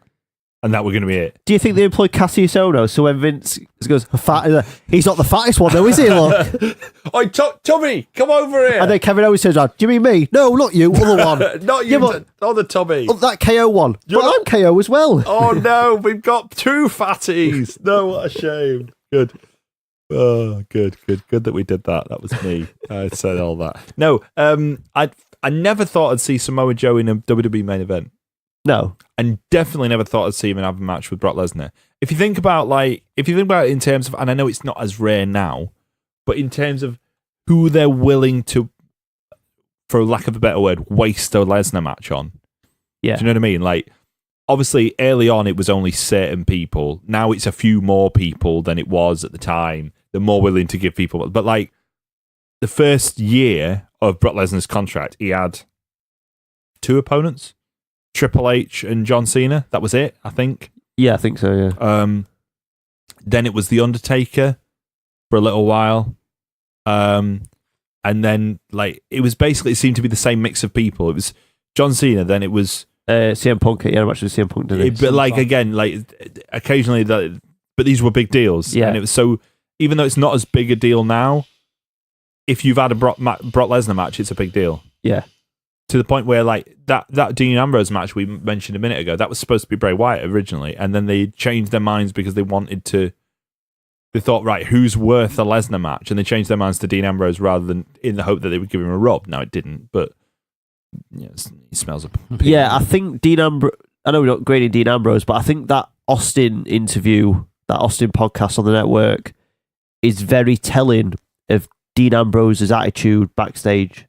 and that were going to be it. Do you think they employed Cassius Ohno? So when Vince goes fat, he's not the fattest one though, is he? Look, Oi, Tommy, come over here. and then Kevin Owens says, "Do you mean me? No, not you, other one, Not you, not the Tommy. that KO one. You're But I'm KO as well." Oh no, we've got two fatties. No, what a shame. Good. Oh, good that we did that. That was me. I said all that. No, I never thought I'd see Samoa Joe in a WWE main event. No, And definitely never thought I'd see him have a match with Brock Lesnar. If you think about it in terms of, and I know it's not as rare now, but in terms of who they're willing to, for lack of a better word, waste a Lesnar match on. yeah, Do you know what I mean? Like, obviously, early on, it was only certain people. Now it's a few more people than it was at the time. They're more willing to give people. But, like, the first year of Brock Lesnar's contract, he had 2 opponents, Triple H and John Cena. That was it, I think. yeah, I think so. Yeah, Then it was The Undertaker for a little while. And then, like, it seemed to be the same mix of people. It was John Cena, then it was CM Punk. Yeah, I'm actually CM Punk did it. But like again, like occasionally, but these were big deals. Yeah. And it was so, even though it's not as big a deal now, if you've had a Brock Lesnar match, it's a big deal. Yeah. To the point where, like, that Dean Ambrose match we mentioned a minute ago, that was supposed to be Bray Wyatt originally, and then they changed their minds because they thought, right, who's worth a Lesnar match? And they changed their minds to Dean Ambrose rather than in the hope that they would give him a rub. Now, it didn't, but he smells a pig. Yeah, I think Dean Ambrose, I know we're not grading Dean Ambrose, but I think that Austin interview, that Austin podcast on the network is very telling of Dean Ambrose's attitude backstage.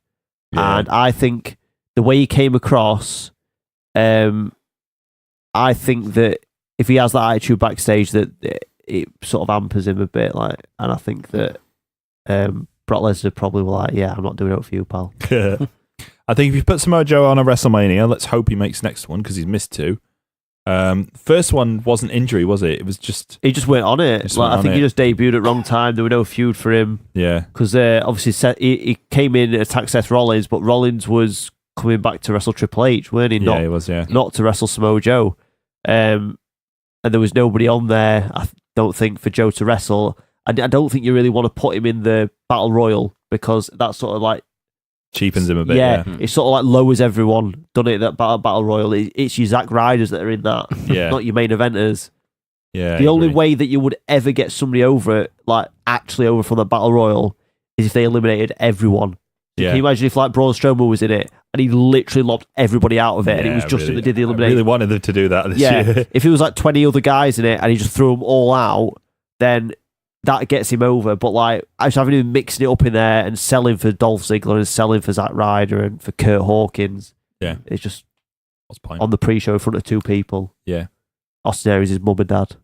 Yeah. And I think the way he came across, I think that if he has that attitude backstage, that it sort of hampers him a bit. Like, and I think that Brock Lesnar probably will like, yeah, I'm not doing it for you, pal. I think if you put Samoa Joe on a WrestleMania, let's hope he makes next one because he's missed 2. First one wasn't injury, was it? It was just he just went on it. Like, I think he just debuted at wrong time. There were no feud for him. Yeah, because obviously he came in and attacked Seth Rollins, but Rollins was coming back to wrestle Triple H, weren't he? Yeah, he was. Yeah, not to wrestle Samoa Joe. And there was nobody on there, I don't think, for Joe to wrestle. I don't think you really want to put him in the Battle Royal because that's sort of like cheapens him a bit. Yeah, it sort of like lowers everyone. Done it that Battle Royal. It's your Zack Ryders that are in that, not your main eventers. Yeah, the only way that you would ever get somebody over, like actually over from the Battle Royal, is if they eliminated everyone. So can you imagine if like Braun Strowman was in it and he literally lobbed everybody out of it and it was just him that did the elimination? I really wanted them to do that this year. If it was like 20 other guys in it and he just threw them all out, then that gets him over. But like, I was having him mixing it up in there and selling for Dolph Ziggler and selling for Zack Ryder and for Kurt Hawkins. Yeah. It's just what's the point? On the pre-show in front of 2 people. Yeah. Austin Aries' mum and dad.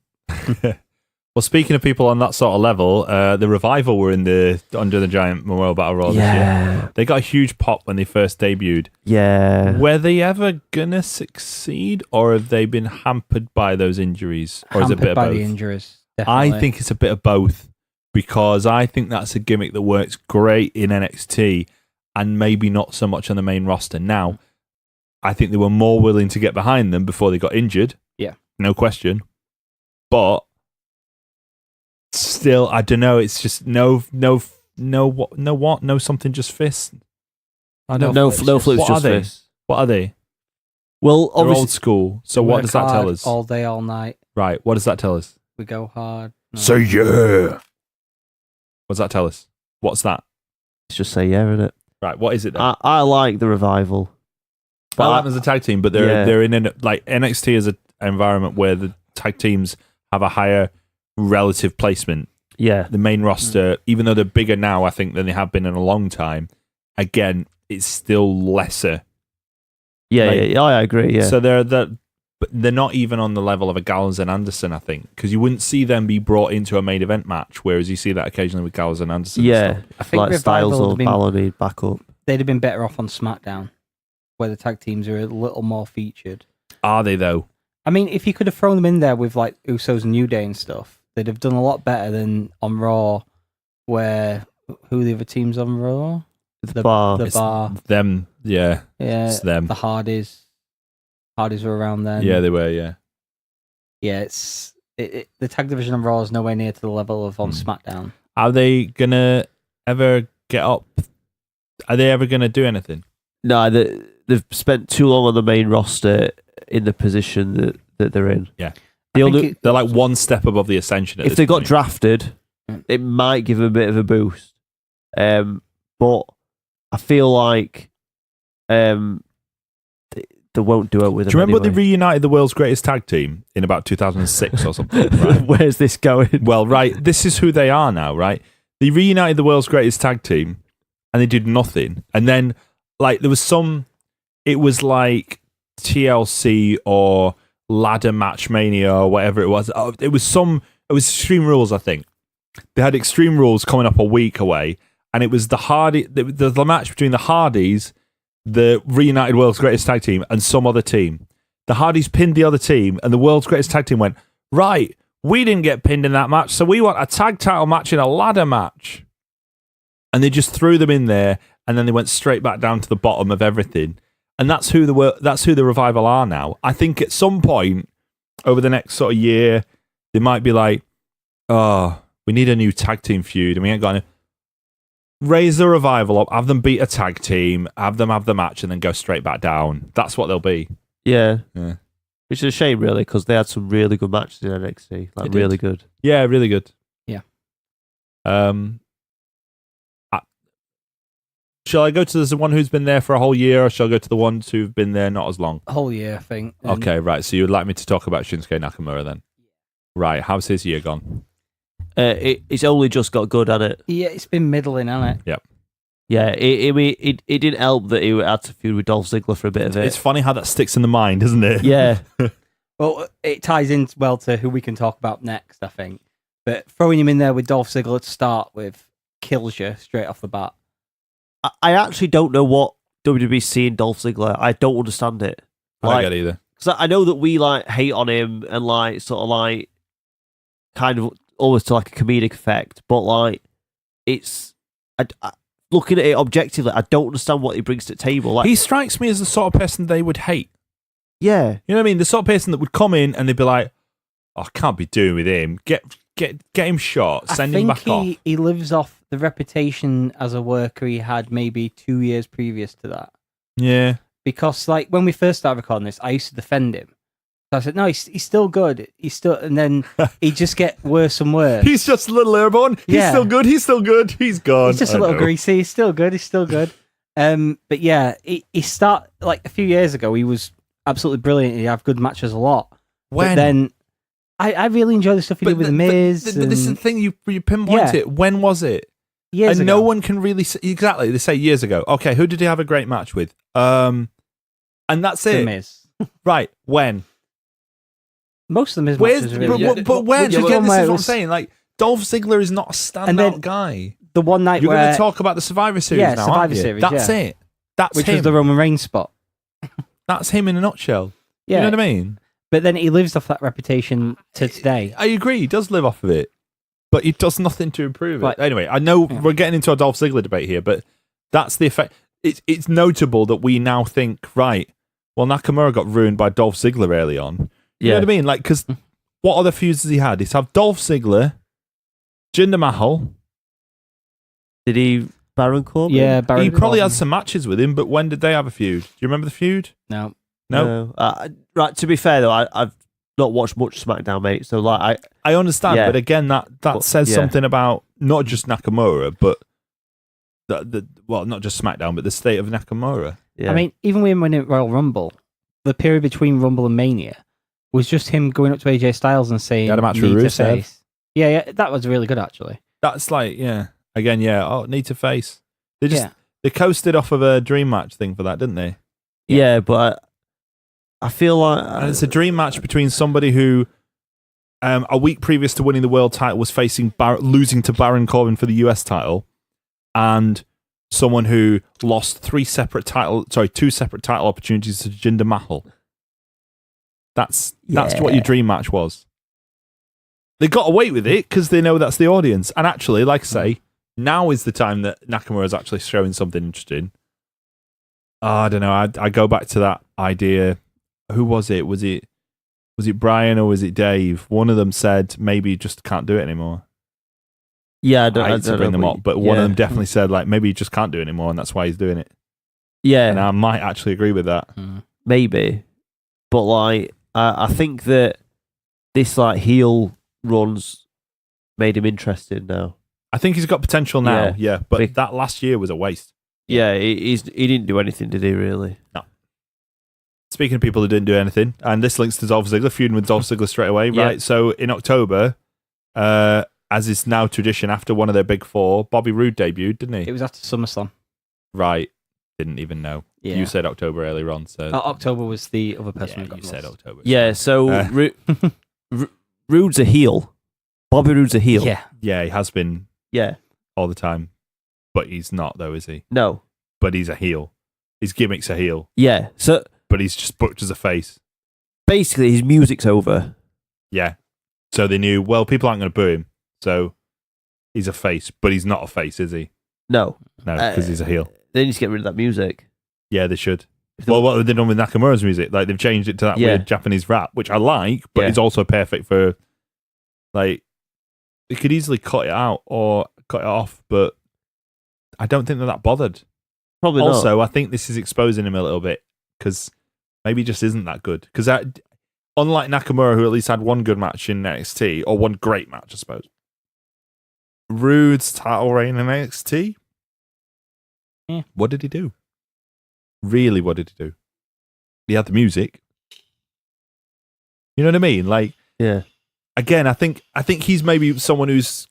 Well, speaking of people on that sort of level, the Revival were in the Under the Giant Memorial Battle Royal this year. They got a huge pop when they first debuted. Yeah. Were they ever gonna succeed, or have they been hampered by those injuries, or is it a bit of both? The injuries. Definitely. I think it's a bit of both because I think that's a gimmick that works great in NXT and maybe not so much on the main roster. Now, I think they were more willing to get behind them before they got injured. Yeah, no question. But still, I don't know. It's just no something just fists. I don't no flips, just fists. What are they? Well, they're old school. So what does that tell us? All day, all night. Right. What does that tell us? We go hard. No. Say yeah. What does that tell us? What's that? Let's just say yeah, innit? Right. What is it then? I like the Revival. But I like them as a tag team, but they're in like NXT is an environment where the tag teams have a higher relative placement. Yeah. The main roster, even though they're bigger now, I think, than they have been in a long time, again, it's still lesser. Yeah, I agree, yeah. So they're not even on the level of a Gallows and Anderson, I think, because you wouldn't see them be brought into a main event match, whereas you see that occasionally with Gallows and Anderson. Yeah, I think like Styles or Ballon back up. They'd have been better off on SmackDown, where the tag teams are a little more featured. Are they, though? I mean, if you could have thrown them in there with like Usos and New Day and stuff, they'd have done a lot better than on Raw, where who are the other teams on Raw? The Bar. The Bar. Them, yeah. Yeah. It's them. The Hardys. Hardys were around then. Yeah, they were, yeah. Yeah, the tag division on Raw is nowhere near to the level of on SmackDown. Are they going to ever get up? Are they ever going to do anything? No, they've spent too long on the main roster in the position that they're in. Yeah. They're like one step above the Ascension. If they got drafted, it might give them a bit of a boost. But I feel like they won't do it with them. Do you remember anyway. they reunited the world's greatest tag team in about 2006 or something? Right? Where's this going? Well, right, this is who they are now, right? They reunited the world's greatest tag team and they did nothing. And then, like, there was it was like TLC or Ladder Match Mania or whatever it was. It was Extreme Rules, I think. They had Extreme Rules coming up a week away, and it was the match between the Hardys, the reunited world's greatest tag team, and some other team. The Hardys pinned the other team, and the world's greatest tag team went, right, we didn't get pinned in that match, so we want a tag title match in a ladder match. and they just threw them in there, and then they went straight back down to the bottom of everything. And that's who the Revival are now. I think at some point over the next sort of year, they might be like, oh, we need a new tag team feud, and we ain't got any. Raise the Revival up, have them beat a tag team, have them have the match, and then go straight back down. That's what they'll be. Yeah. Yeah. Which is a shame, really, because they had some really good matches in NXT. Like, really good. Yeah, really good. Yeah. Shall I go to the one who's been there for a whole year, or shall I go to the ones who've been there not as long? A whole year, I think. Okay, right. So you'd like me to talk about Shinsuke Nakamura then? Right. How's his year gone? It's only just got good at it. Yeah, it's been middling, hasn't it? Yep. Yeah, it didn't help that he had to feud with Dolph Ziggler for a bit of it. It's funny how that sticks in the mind, isn't it? Yeah. Well, it ties in well to who we can talk about next, I think. But throwing him in there with Dolph Ziggler to start with kills you straight off the bat. I actually don't know what WWE's seeing Dolph Ziggler. I don't understand it. I don't get it either. Because I know that we like hate on him and like sort of like kind of almost to like a comedic effect, but like it's looking at it objectively, I don't understand what he brings to the table. Like, He strikes me as the sort of person they would hate. yeah, You know what I mean? The sort of person that would come in and they'd be like, oh, I can't be doing with him. Get him shot. Send him back off. He lives off the reputation as a worker he had maybe 2 years previous to that. Yeah. Because like when we first started recording this, I used to defend him. So I said, no, he's still good. He's still, and then he just get worse and worse. He's just a little airborne. He's Yeah. still good. He's still good. He's gone. He's just a little greasy. He's still good. He's still good. But yeah, he start like a few years ago. He was absolutely brilliant. He had good matches a lot. When? But then I really enjoy the stuff he did with the Miz. But this is the thing, you pinpoint Yeah. it. When was it? years and ago. no one can really say, exactly. They say years ago. Okay, who did he have a great match with? And that's The it. Miz. Right? When? Most of the Miz Where's, matches are really but, good. but when? Yeah, Again, but- this is what I'm was- saying. Like Dolph Ziggler is not a standout guy. The one night You're going where to talk about the Survivor Series Yeah, now, Survivor aren't you? Series, That's yeah. it. That's which him. was the Roman Reigns spot. That's him in a nutshell. Yeah, You know what I mean? but then he lives off that reputation to today. I agree. He does live off of it, but he does nothing to improve it. Right. Anyway, I know we're getting into a Dolph Ziggler debate here, but that's the effect. It's notable that we now think, right, well, Nakamura got ruined by Dolph Ziggler early on. You know what I mean? Like, because what other feuds has he had? He's had Dolph Ziggler, Jinder Mahal. Did he Baron Corbin? Yeah, Baron He probably Corbin. had some matches with him, but when did they have a feud? Do you remember the feud? No. No. Right. To be fair though, I've not watched much SmackDown, mate. So like, I understand, Yeah. but again, that But, says yeah. something about not just Nakamura, but well, not just SmackDown, but the state of Nakamura. yeah. I mean, even when he went at Royal Rumble, the period between Rumble and Mania was just him going up to AJ Styles and saying, He had a match with "Need to Rusev." face." Yeah, that was really good actually. That's like, again, oh, need to face. They just Yeah. they coasted off of a dream match thing for that, didn't they? yeah, but I feel like And it's a dream match between somebody who, a week previous to winning the world title, was facing losing to Baron Corbin for the US title, and someone who lost two separate title opportunities to Jinder Mahal. That's what your dream match was. They got away with it because they know that's the audience. And actually, like I say, now is the time that Nakamura is actually showing something interesting. I don't know. I go back to that idea. Who was it? Was it Brian or was it Dave? One of them said maybe he just can't do it anymore. yeah, I I don't hate to know, bring them up, but one yeah. of them definitely said like maybe he just can't do it anymore, and that's why he's doing it. Yeah, And I might actually agree with that. maybe, but like, I think that this like heel runs made him interesting now. I think he's got potential now, yeah. But Big- that last year was a waste. Yeah, he didn't do anything, did he? Really? Speaking of people who didn't do anything, and this links to Dolph Ziggler, feuding with Dolph Ziggler straight away, Yeah. right? So in October, as is now tradition, after one of their big four, Bobby Roode debuted, didn't he? It was after SummerSlam. Right. Didn't even know. Yeah. You said October earlier on, so October was the other person yeah, who got you said lost. October. Yeah. So Uh. Rude's a heel. Bobby Roode's a heel. Yeah. Yeah, he has been Yeah. all the time, but he's not though, is he? No. But he's a heel. His gimmick's a heel, Yeah. So but he's just booked as a face. basically, his music's over. Yeah. So they knew, well, people aren't going to boo him, so he's a face, but he's not a face, is he? No. No, because he's a heel. They need to get rid of that music. Yeah, they should. Well, what have they done with Nakamura's music? Like, they've changed it to that weird Japanese rap, which I like, but it's also perfect for, like, they could easily cut it out or cut it off, but I don't think they're that bothered. Probably also, not. I think this is exposing him a little bit, because maybe he just isn't that good. Because unlike Nakamura, who at least had one good match in NXT, or one great match, I suppose, Rude's title reign in NXT, what did he do? Really, what did he do? He had the music. You know what I mean? Like, yeah. Again, I think he's maybe someone who's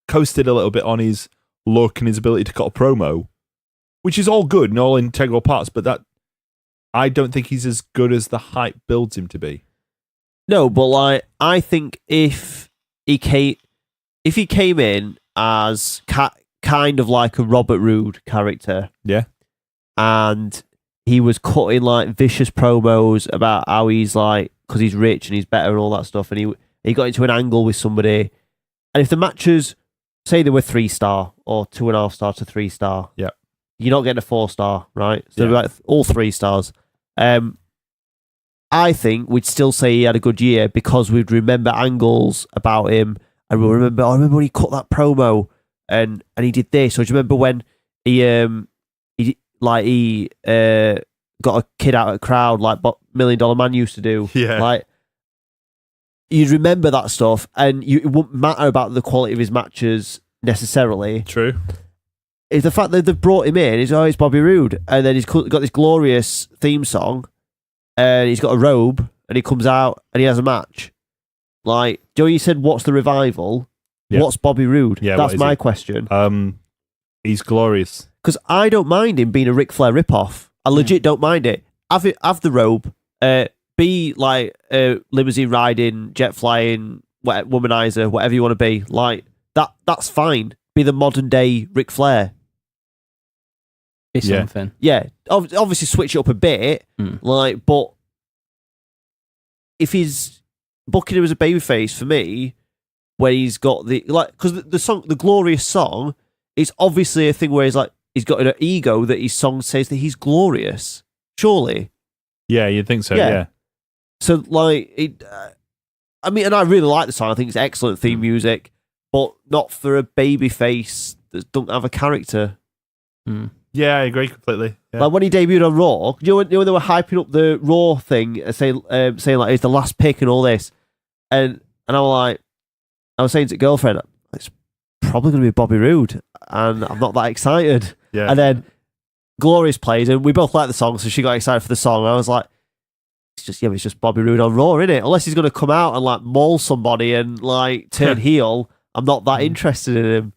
coasted a little bit on his look and his ability to cut a promo, which is all good and all integral parts, but that I don't think he's as good as the hype builds him to be. No, but like, I think if he came in as kind of like a Robert Roode character, and he was cutting like vicious promos about how he's like, because he's rich and he's better and all that stuff, and he got into an angle with somebody, and if the matches, say they were 3-star or 2.5-star to 3-star, you're not getting a 4-star, right? So they're like all 3 stars. I think we'd still say he had a good year because we'd remember angles about him, and we'll remember. I remember when he cut that promo, and he did this. Or do you remember when he got a kid out of the crowd like what $1 Million Man used to do? Yeah, like you'd remember that stuff, and it wouldn't matter about the quality of his matches necessarily. True. It's the fact that they've brought him in. It's Bobby Roode, and then he's got this glorious theme song, and he's got a robe, and he comes out and he has a match. Like, Joe, you said, what's the revival? Yeah. What's Bobby Roode? Yeah, that's my question. He's glorious. Because I don't mind him being a Ric Flair ripoff. I legit don't mind it. Have the robe. Be like limousine riding, jet flying, womanizer, whatever you want to be. Like that's fine. Be the modern day Ric Flair. Be something. Yeah. Obviously switch it up a bit. Like, but if he's booking him as a babyface for me, where he's got because the song, the glorious song, is obviously a thing where he's got an ego that his song says that he's glorious. Surely. Yeah, you'd think so. Yeah. So like I mean, and I really like the song. I think it's excellent theme music, but not for a babyface that don't have a character. Yeah, I agree completely. Yeah. Like when he debuted on Raw, you know when they were hyping up the Raw thing, saying like it's the last pick and all this, and I was saying to the girlfriend, it's probably going to be Bobby Roode, and I'm not that excited. Yeah. And then Glorious plays, and we both like the song, so she got excited for the song. And I was like, it's just Bobby Roode on Raw, isn't it? Unless he's going to come out and like maul somebody and like turn heel, I'm not that interested in him.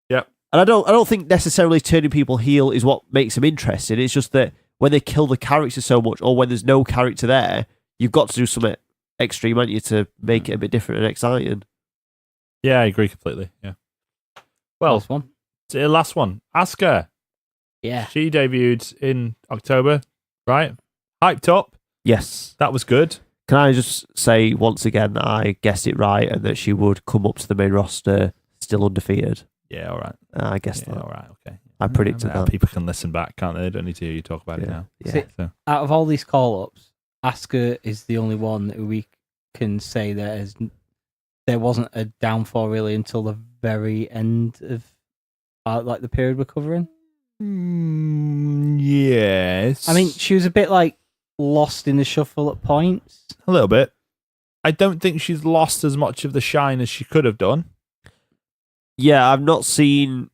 Yep. And I don't think necessarily turning people heel is what makes them interesting. It's just that when they kill the character so much, or when there's no character there, you've got to do something extreme, haven't you, to make it a bit different and exciting. Yeah, I agree completely. Yeah. Well, last one. Asuka. Yeah. She debuted in October, right? Hyped up. Yes. That was good. Can I just say once again that I guessed it right and that she would come up to the main roster still undefeated? Yeah, all right. I guessed that. All right, okay. I predicted now that. People can listen back, can't they? They don't need to hear you talk about it now. Yeah. See, out of all these call-ups, Asuka is the only one that we can say there wasn't a downfall really until the very end of like the period we're covering. Yes. I mean, she was a bit like lost in the shuffle at points. A little bit. I don't think she's lost as much of the shine as she could have done. Yeah, I've not seen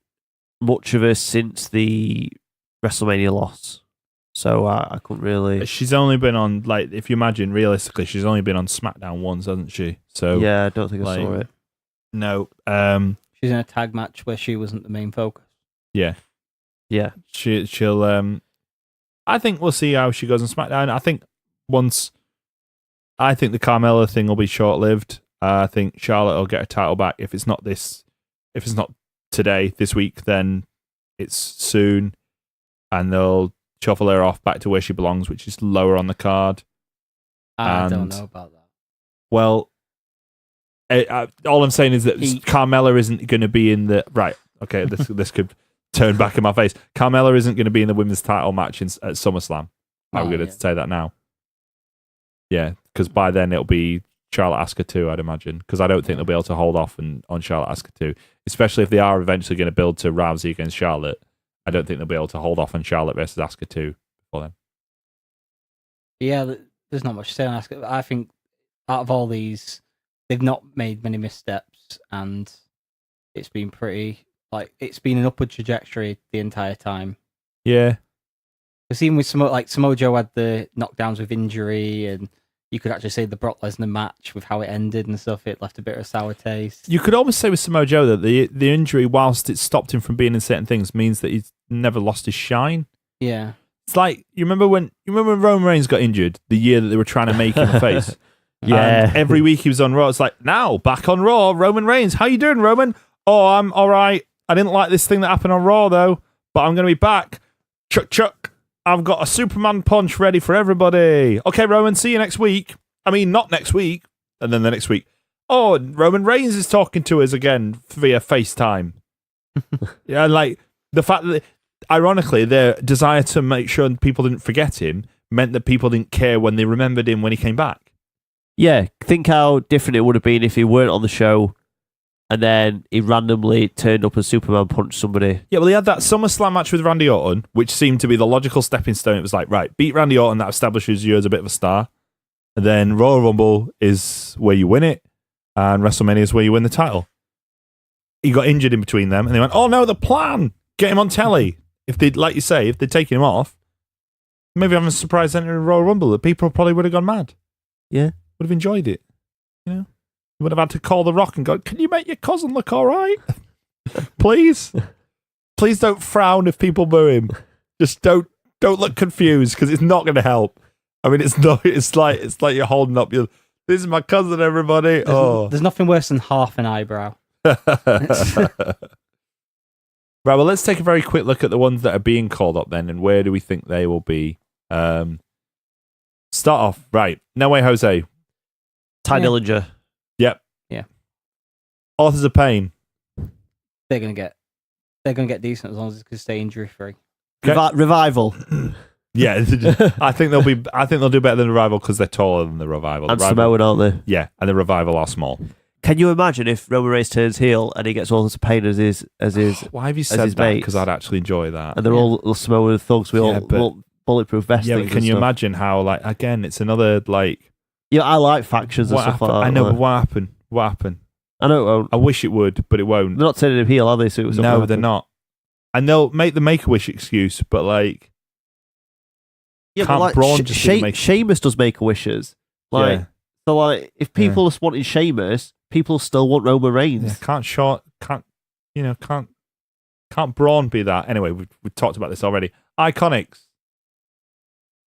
much of her since the WrestleMania loss. So I couldn't really... She's only been on, like, if you imagine, realistically, she's only been on SmackDown once, hasn't she? So yeah, I don't think I saw it. No. She's in a tag match where she wasn't the main focus. Yeah. Yeah. She'll I think we'll see how she goes on SmackDown. I think the Carmella thing will be short-lived. I think Charlotte will get a title back. If it's not today, this week, then it's soon. And they'll shuffle her off back to where she belongs, which is lower on the card. I don't know about that. Well, all I'm saying is that Carmella isn't going to be in the... Right, okay, this could turned back in my face. Carmella isn't going to be in the women's title match at SummerSlam. I'm going to say that now. Yeah, because by then it'll be Charlotte Asuka 2, I'd imagine. Because I don't think they'll be able to hold off on Charlotte Asuka 2. Especially if they are eventually going to build to Rousey against Charlotte. I don't think they'll be able to hold off on Charlotte versus Asuka 2 before then. Yeah, there's not much to say on Asuka. I think out of all these, they've not made many missteps, and it's been pretty, it's been an upward trajectory the entire time. Yeah. Because even with Samoa Joe had the knockdowns with injury, and you could actually say the Brock Lesnar match with how it ended and stuff, it left a bit of a sour taste. You could almost say with Samoa Joe that the injury, whilst it stopped him from being in certain things, means that he's never lost his shine. Yeah. It's like, you remember when Roman Reigns got injured the year that they were trying to make him a face? Yeah. And every week he was on Raw. It's like, now, back on Raw, Roman Reigns. How you doing, Roman? Oh, I'm all right. I didn't like this thing that happened on Raw, though, but I'm going to be back. Chuck. I've got a Superman punch ready for everybody. Okay, Roman, see you next week. I mean, not next week. And then the next week, oh, Roman Reigns is talking to us again via FaceTime. Yeah, like the fact that, ironically, their desire to make sure people didn't forget him meant that people didn't care when they remembered him when he came back. Yeah, think how different it would have been if he weren't on the show and then he randomly turned up and Superman punched somebody. Yeah, well, he had that SummerSlam match with Randy Orton, which seemed to be the logical stepping stone. It was like, right, beat Randy Orton, that establishes you as a bit of a star. And then Royal Rumble is where you win it, and WrestleMania is where you win the title. He got injured in between them, and they went, oh no, the plan! Get him on telly. If they'd, like you say, if they'd taken him off, maybe having a surprise enter in Royal Rumble, the people probably would have gone mad. Yeah. Would have enjoyed it. You know? You would have had to call The Rock and go, can you make your cousin look all right? Please? Please don't frown if people boo him. Just don't look confused, because it's not going to help. I mean, it's like you're holding up this is my cousin, everybody. There's nothing worse than half an eyebrow. Right, well, let's take a very quick look at the ones that are being called up then, and where do we think they will be? Start off, right. No Way Jose. Ty Dillinger. Yep. Yeah. Authors of Pain. They're gonna get decent as long as it can stay injury free. Okay. Revival. Yeah, I think they'll do better than the Revival because they're taller than the Revival. And Samoan, aren't they? Yeah, and the Revival are small. Can you imagine if Roman Reigns turns heel and he gets all this pain as his Why have you said that? Because I'd actually enjoy that. And they're all Samoan thugs with all bulletproof vests. Yeah, but can you imagine how, like, again, it's another, like... Yeah, I like factions and stuff like that. I know, but what happened? What happened? I know it won't. I wish it would, but it won't. They're not turning him heel, are they? So no, they're not. And they'll make the Make-A-Wish excuse, but, like... Yeah, can't but like, Braun just Sheamus does Make-A-Wishes. Like, so, like, if people are wanting Sheamus, people still want Roman Reigns. Yeah, can't Braun be that? Anyway, we've talked about this already. Iconics.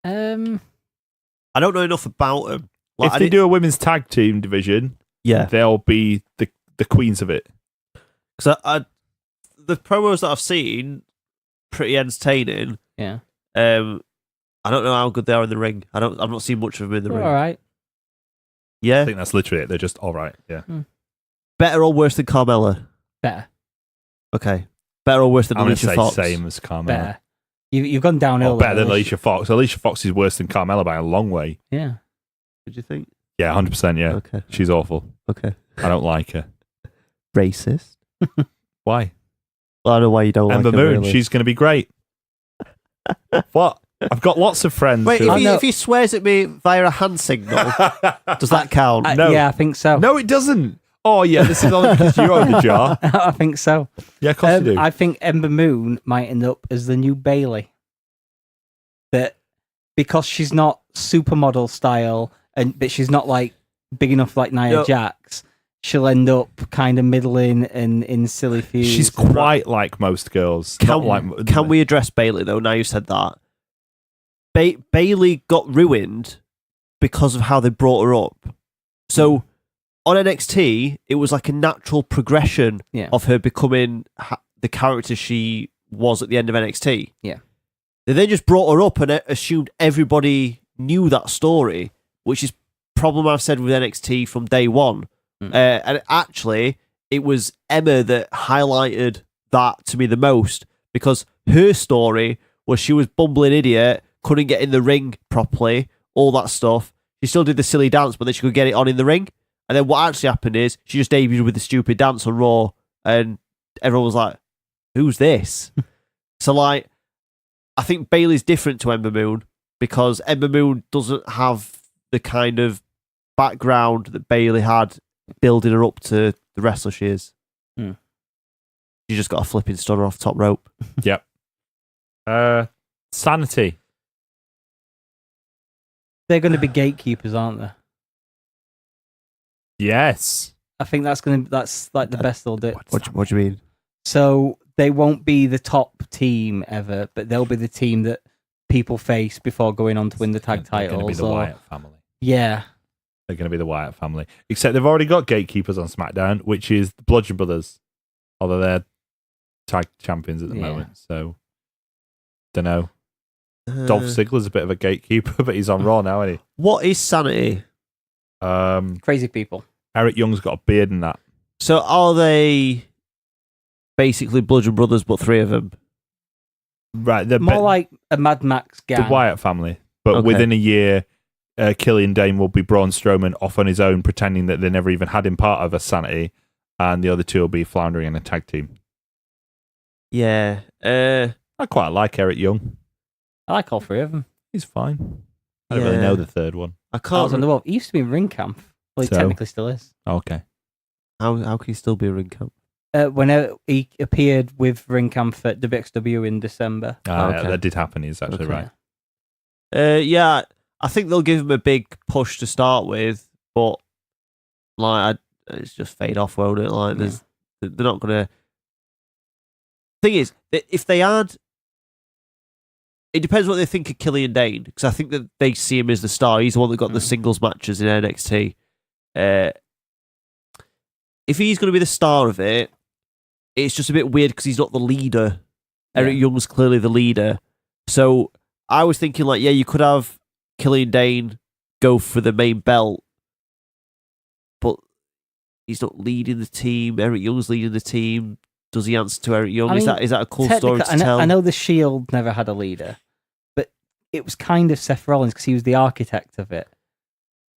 I don't know enough about them. Like, if they do a women's tag team division, yeah, they'll be the queens of it. Because the promos that I've seen, pretty entertaining. Yeah. I don't know how good they are in the ring. I've not seen much of them in the ring. All right. Yeah. I think that's literally it. They're just all right. Yeah. Better or worse than Carmella? Better. Okay. Better or worse than I'm going to Alicia say Fox? same as Carmella. Better. You've gone downhill. Better than Alicia Fox. Alicia Fox is worse than Carmella by a long way. Yeah. What do you think? Yeah, 100%. Yeah. Okay. She's awful. Okay. I don't like her. Racist? Why? Well, I don't know why you don't Ember like her. Moon. Really. She's going to be great. What? I've got lots of friends. Wait, who... if he swears at me via a hand signal, does that count? No. Yeah, I think so. No, it doesn't. Oh, yeah, this is only because you own the jar. I think so. Yeah, of course you do. I think Ember Moon might end up as the new Bailey. That because she's not supermodel style, but she's not like big enough like Nia Jax, she'll end up kind of middling and in silly feuds. She's quite like most girls. Can we address Bailey though? Now you said that. Bailey got ruined because of how they brought her up. So on NXT, it was like a natural progression of her becoming the character she was at the end of NXT. Yeah. They then just brought her up and assumed everybody knew that story, which is problem I've said with NXT from day one. And actually, it was Emma that highlighted that to me the most, because her story was she was bumbling idiot, couldn't get in the ring properly, all that stuff. She still did the silly dance, but then she could get it on in the ring. And then what actually happened is she just debuted with the stupid dance on Raw, and everyone was like, "Who's this?" So like, I think Bayley's different to Ember Moon because Ember Moon doesn't have the kind of background that Bayley had building her up to the wrestler she is. She just got a flipping stunner off top rope. Yep. Sanity. They're going to be gatekeepers, aren't they? Yes. I think that's like the best they'll do. What do you mean? So they won't be the top team ever, but they'll be the team that people face before going on to win the tag They're titles. going to be the Wyatt family. Yeah. They're going to be the Wyatt family. Except they've already got gatekeepers on SmackDown, which is the Bludgeon Brothers. Although they're tag champions at the moment. So, don't know. Dolph Ziggler's a bit of a gatekeeper, but he's on Raw now, isn't he? What is Sanity? Crazy people. Eric Young's got a beard and that. So are they basically Bludgeon Brothers, but three of them? Right. They're More like a Mad Max gang. the Wyatt family. But Okay. within a year, Killian Dane will be Braun Strowman off on his own, pretending that they never even had him part of a Sanity, and the other two will be floundering in a tag team. Yeah. I quite like Eric Young. I like all three of them. He's fine. I don't really Yeah. know the third one. I I can't. was on the wall. He used to be in Ring Camp. Well, he So? technically still is. Okay. How can he still be a ring camp? When he appeared with Ring Camp at WXW in December. Okay. That did happen. He's actually Okay. right. Yeah, I think they'll give him a big push to start with, but like it's just fade off, won't it? Like they're not gonna. Thing is, if they add, it depends what they think of Killian Dane, because I think that they see him as the star. He's the one that got the singles matches in NXT. If he's going to be the star of it, it's just a bit weird because he's not the leader. Eric Young's clearly the leader. So I was thinking, like, yeah, you could have Killian Dane go for the main belt, but he's not leading the team. Eric Young's leading the team. Does he answer to Eric Young? I mean, is that a cool story to tell? I know the Shield never had a leader, but it was kind of Seth Rollins because he was the architect of it.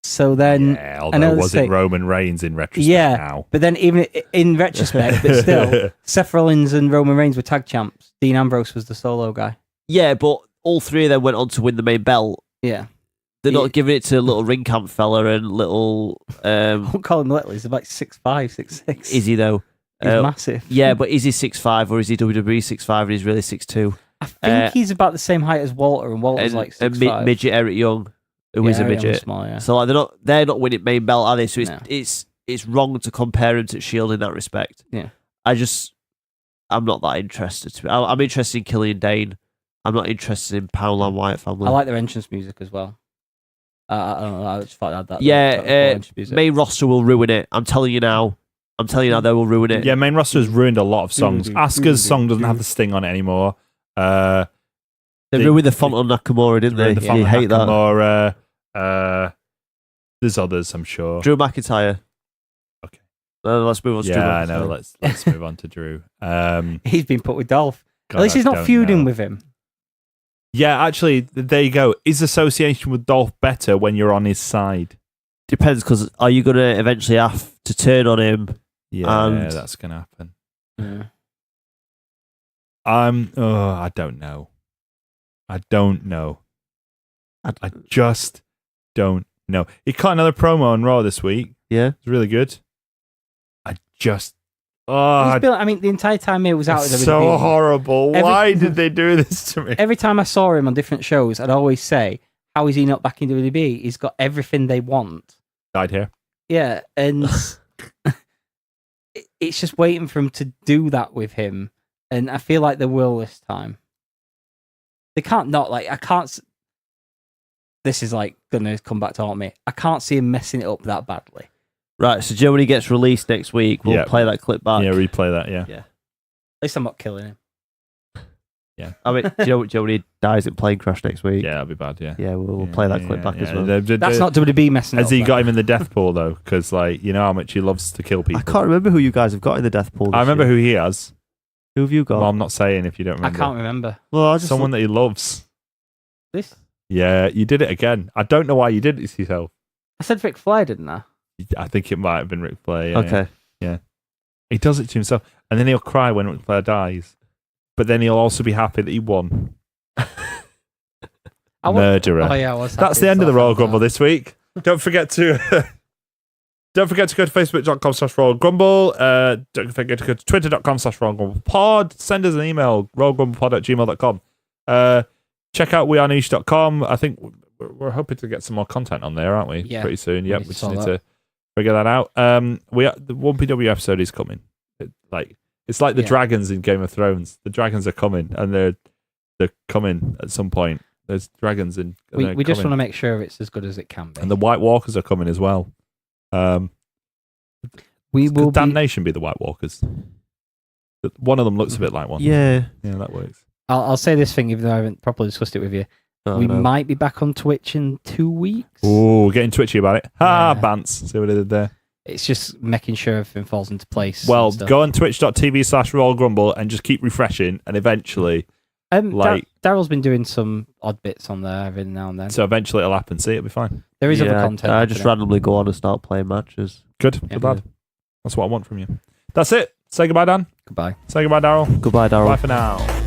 So then, Yeah, I although know was it Roman Reigns in retrospect now? but then even in retrospect, but still, Seth Rollins and Roman Reigns were tag champs. Dean Ambrose was the solo guy. Yeah, but all three of them went on to win the main belt. Yeah. They're not giving it to little ring camp fella and little. I won't call him little. He's about 6'5", 6'6". Is he though? He's massive. Yeah, but is he 6'5" or is he WWE 6'5" and he's really 6'2"? I think he's about the same height as Walter, and Walter's like 6'5". Midget Eric Young, who is a Ariel was midget. small, yeah. So like they're not winning main belt, are they? So No. it's wrong to compare him to Shield in that respect. Yeah. I'm not that interested. I'm interested in Killian Dane. I'm not interested in Poundland Wyatt family. I like their entrance music as well. I don't know. I just thought I had that. Yeah, that entrance music. main roster will ruin it. I'm telling you now. They will ruin it. Yeah, main roster has ruined a lot of songs. Asuka's song doesn't have the sting on it anymore. They ruined the font on Nakamura, didn't they? The font You on hate that. Nakamura. There's others, I'm sure. Drew McIntyre. Okay. Let's move on to Drew Yeah, I McIntyre. know. Let's move on to Drew. He's been put with Dolph. God, At least he's I not don't feuding know. with him. Yeah, actually, there you go. Is association with Dolph better when you're on his side? Depends, because are you going to eventually have to turn on him? Yeah, And- that's going to happen. Yeah. I don't know. I just don't know. He cut another promo on Raw this week. Yeah. It's really good. The entire time he was out of it's WWE. so horrible. Why did they do this to me? Every time I saw him on different shows, I'd always say, "How is he not back in WWE? He's got everything they want." Died here. Yeah, and it's just waiting for him to do that with him, and I feel like they will this time. They can't not I can't. This is gonna come back to haunt me. I can't see him messing it up that badly. Right, so Joe, when he gets released next week, we'll play that clip back. Yeah, replay that, yeah. At least I'm not killing him. Yeah. I mean, Joe, when he dies in plane crash next week. Yeah, that'll be bad, yeah. Yeah, we'll play that clip back as well. That's not WWE messing it up. Has he though. got him in the death pool, though? Because, you know how much he loves to kill people. I can't remember who you guys have got in the death pool. I remember who he has. Who have you got? Well, I'm not saying if you don't I remember. can't remember. Well, I just Someone that he loves. This? Yeah, you did it again. I don't know why you did it to yourself. I said Ric Flair, didn't I? I think it might have been Ric Flair. Yeah, okay. Yeah. He does it to himself. And then he'll cry when Ric Flair dies. But then he'll also be happy that he won. Murderer. Oh, yeah, I was That's happy the end of the as well. Royal Grumble this week. Don't forget to go to facebook.com/RoyalGrumble. Don't forget to go to twitter.com/RoyalGrumblePod. Send us an email, royalgrumblepod@gmail.com. Check out weareniche.com. I think we're hoping to get some more content on there, aren't we? Yeah. Pretty soon. Yep. We just saw need that. to figure that out. The 1PW episode is coming. It's like the dragons in Game of Thrones. The dragons are coming, and they're coming at some point. There's dragons in. We just want to make sure it's as good as it can be. And the White Walkers are coming as well. We will Damnation be the White Walkers. One of them looks a bit like one. Yeah. Yeah, that works. I'll say this thing, even though I haven't properly discussed it with you. We might be back on Twitch in 2 weeks. Oh, getting twitchy about it. Yeah. Bants. See what I did there. It's just making sure everything falls into place. Well, and stuff. go on twitch.tv/RoyalGrumble and just keep refreshing, and eventually, Daryl's been doing some odd bits on there every now and then. so eventually it'll happen. See, it'll be fine. There is other content. I just randomly go on and start playing matches. Good. Yeah. Good lad. That's what I want from you. That's it. Say goodbye, Dan. Goodbye. Say goodbye, Daryl. Goodbye, Darryl. Bye for now.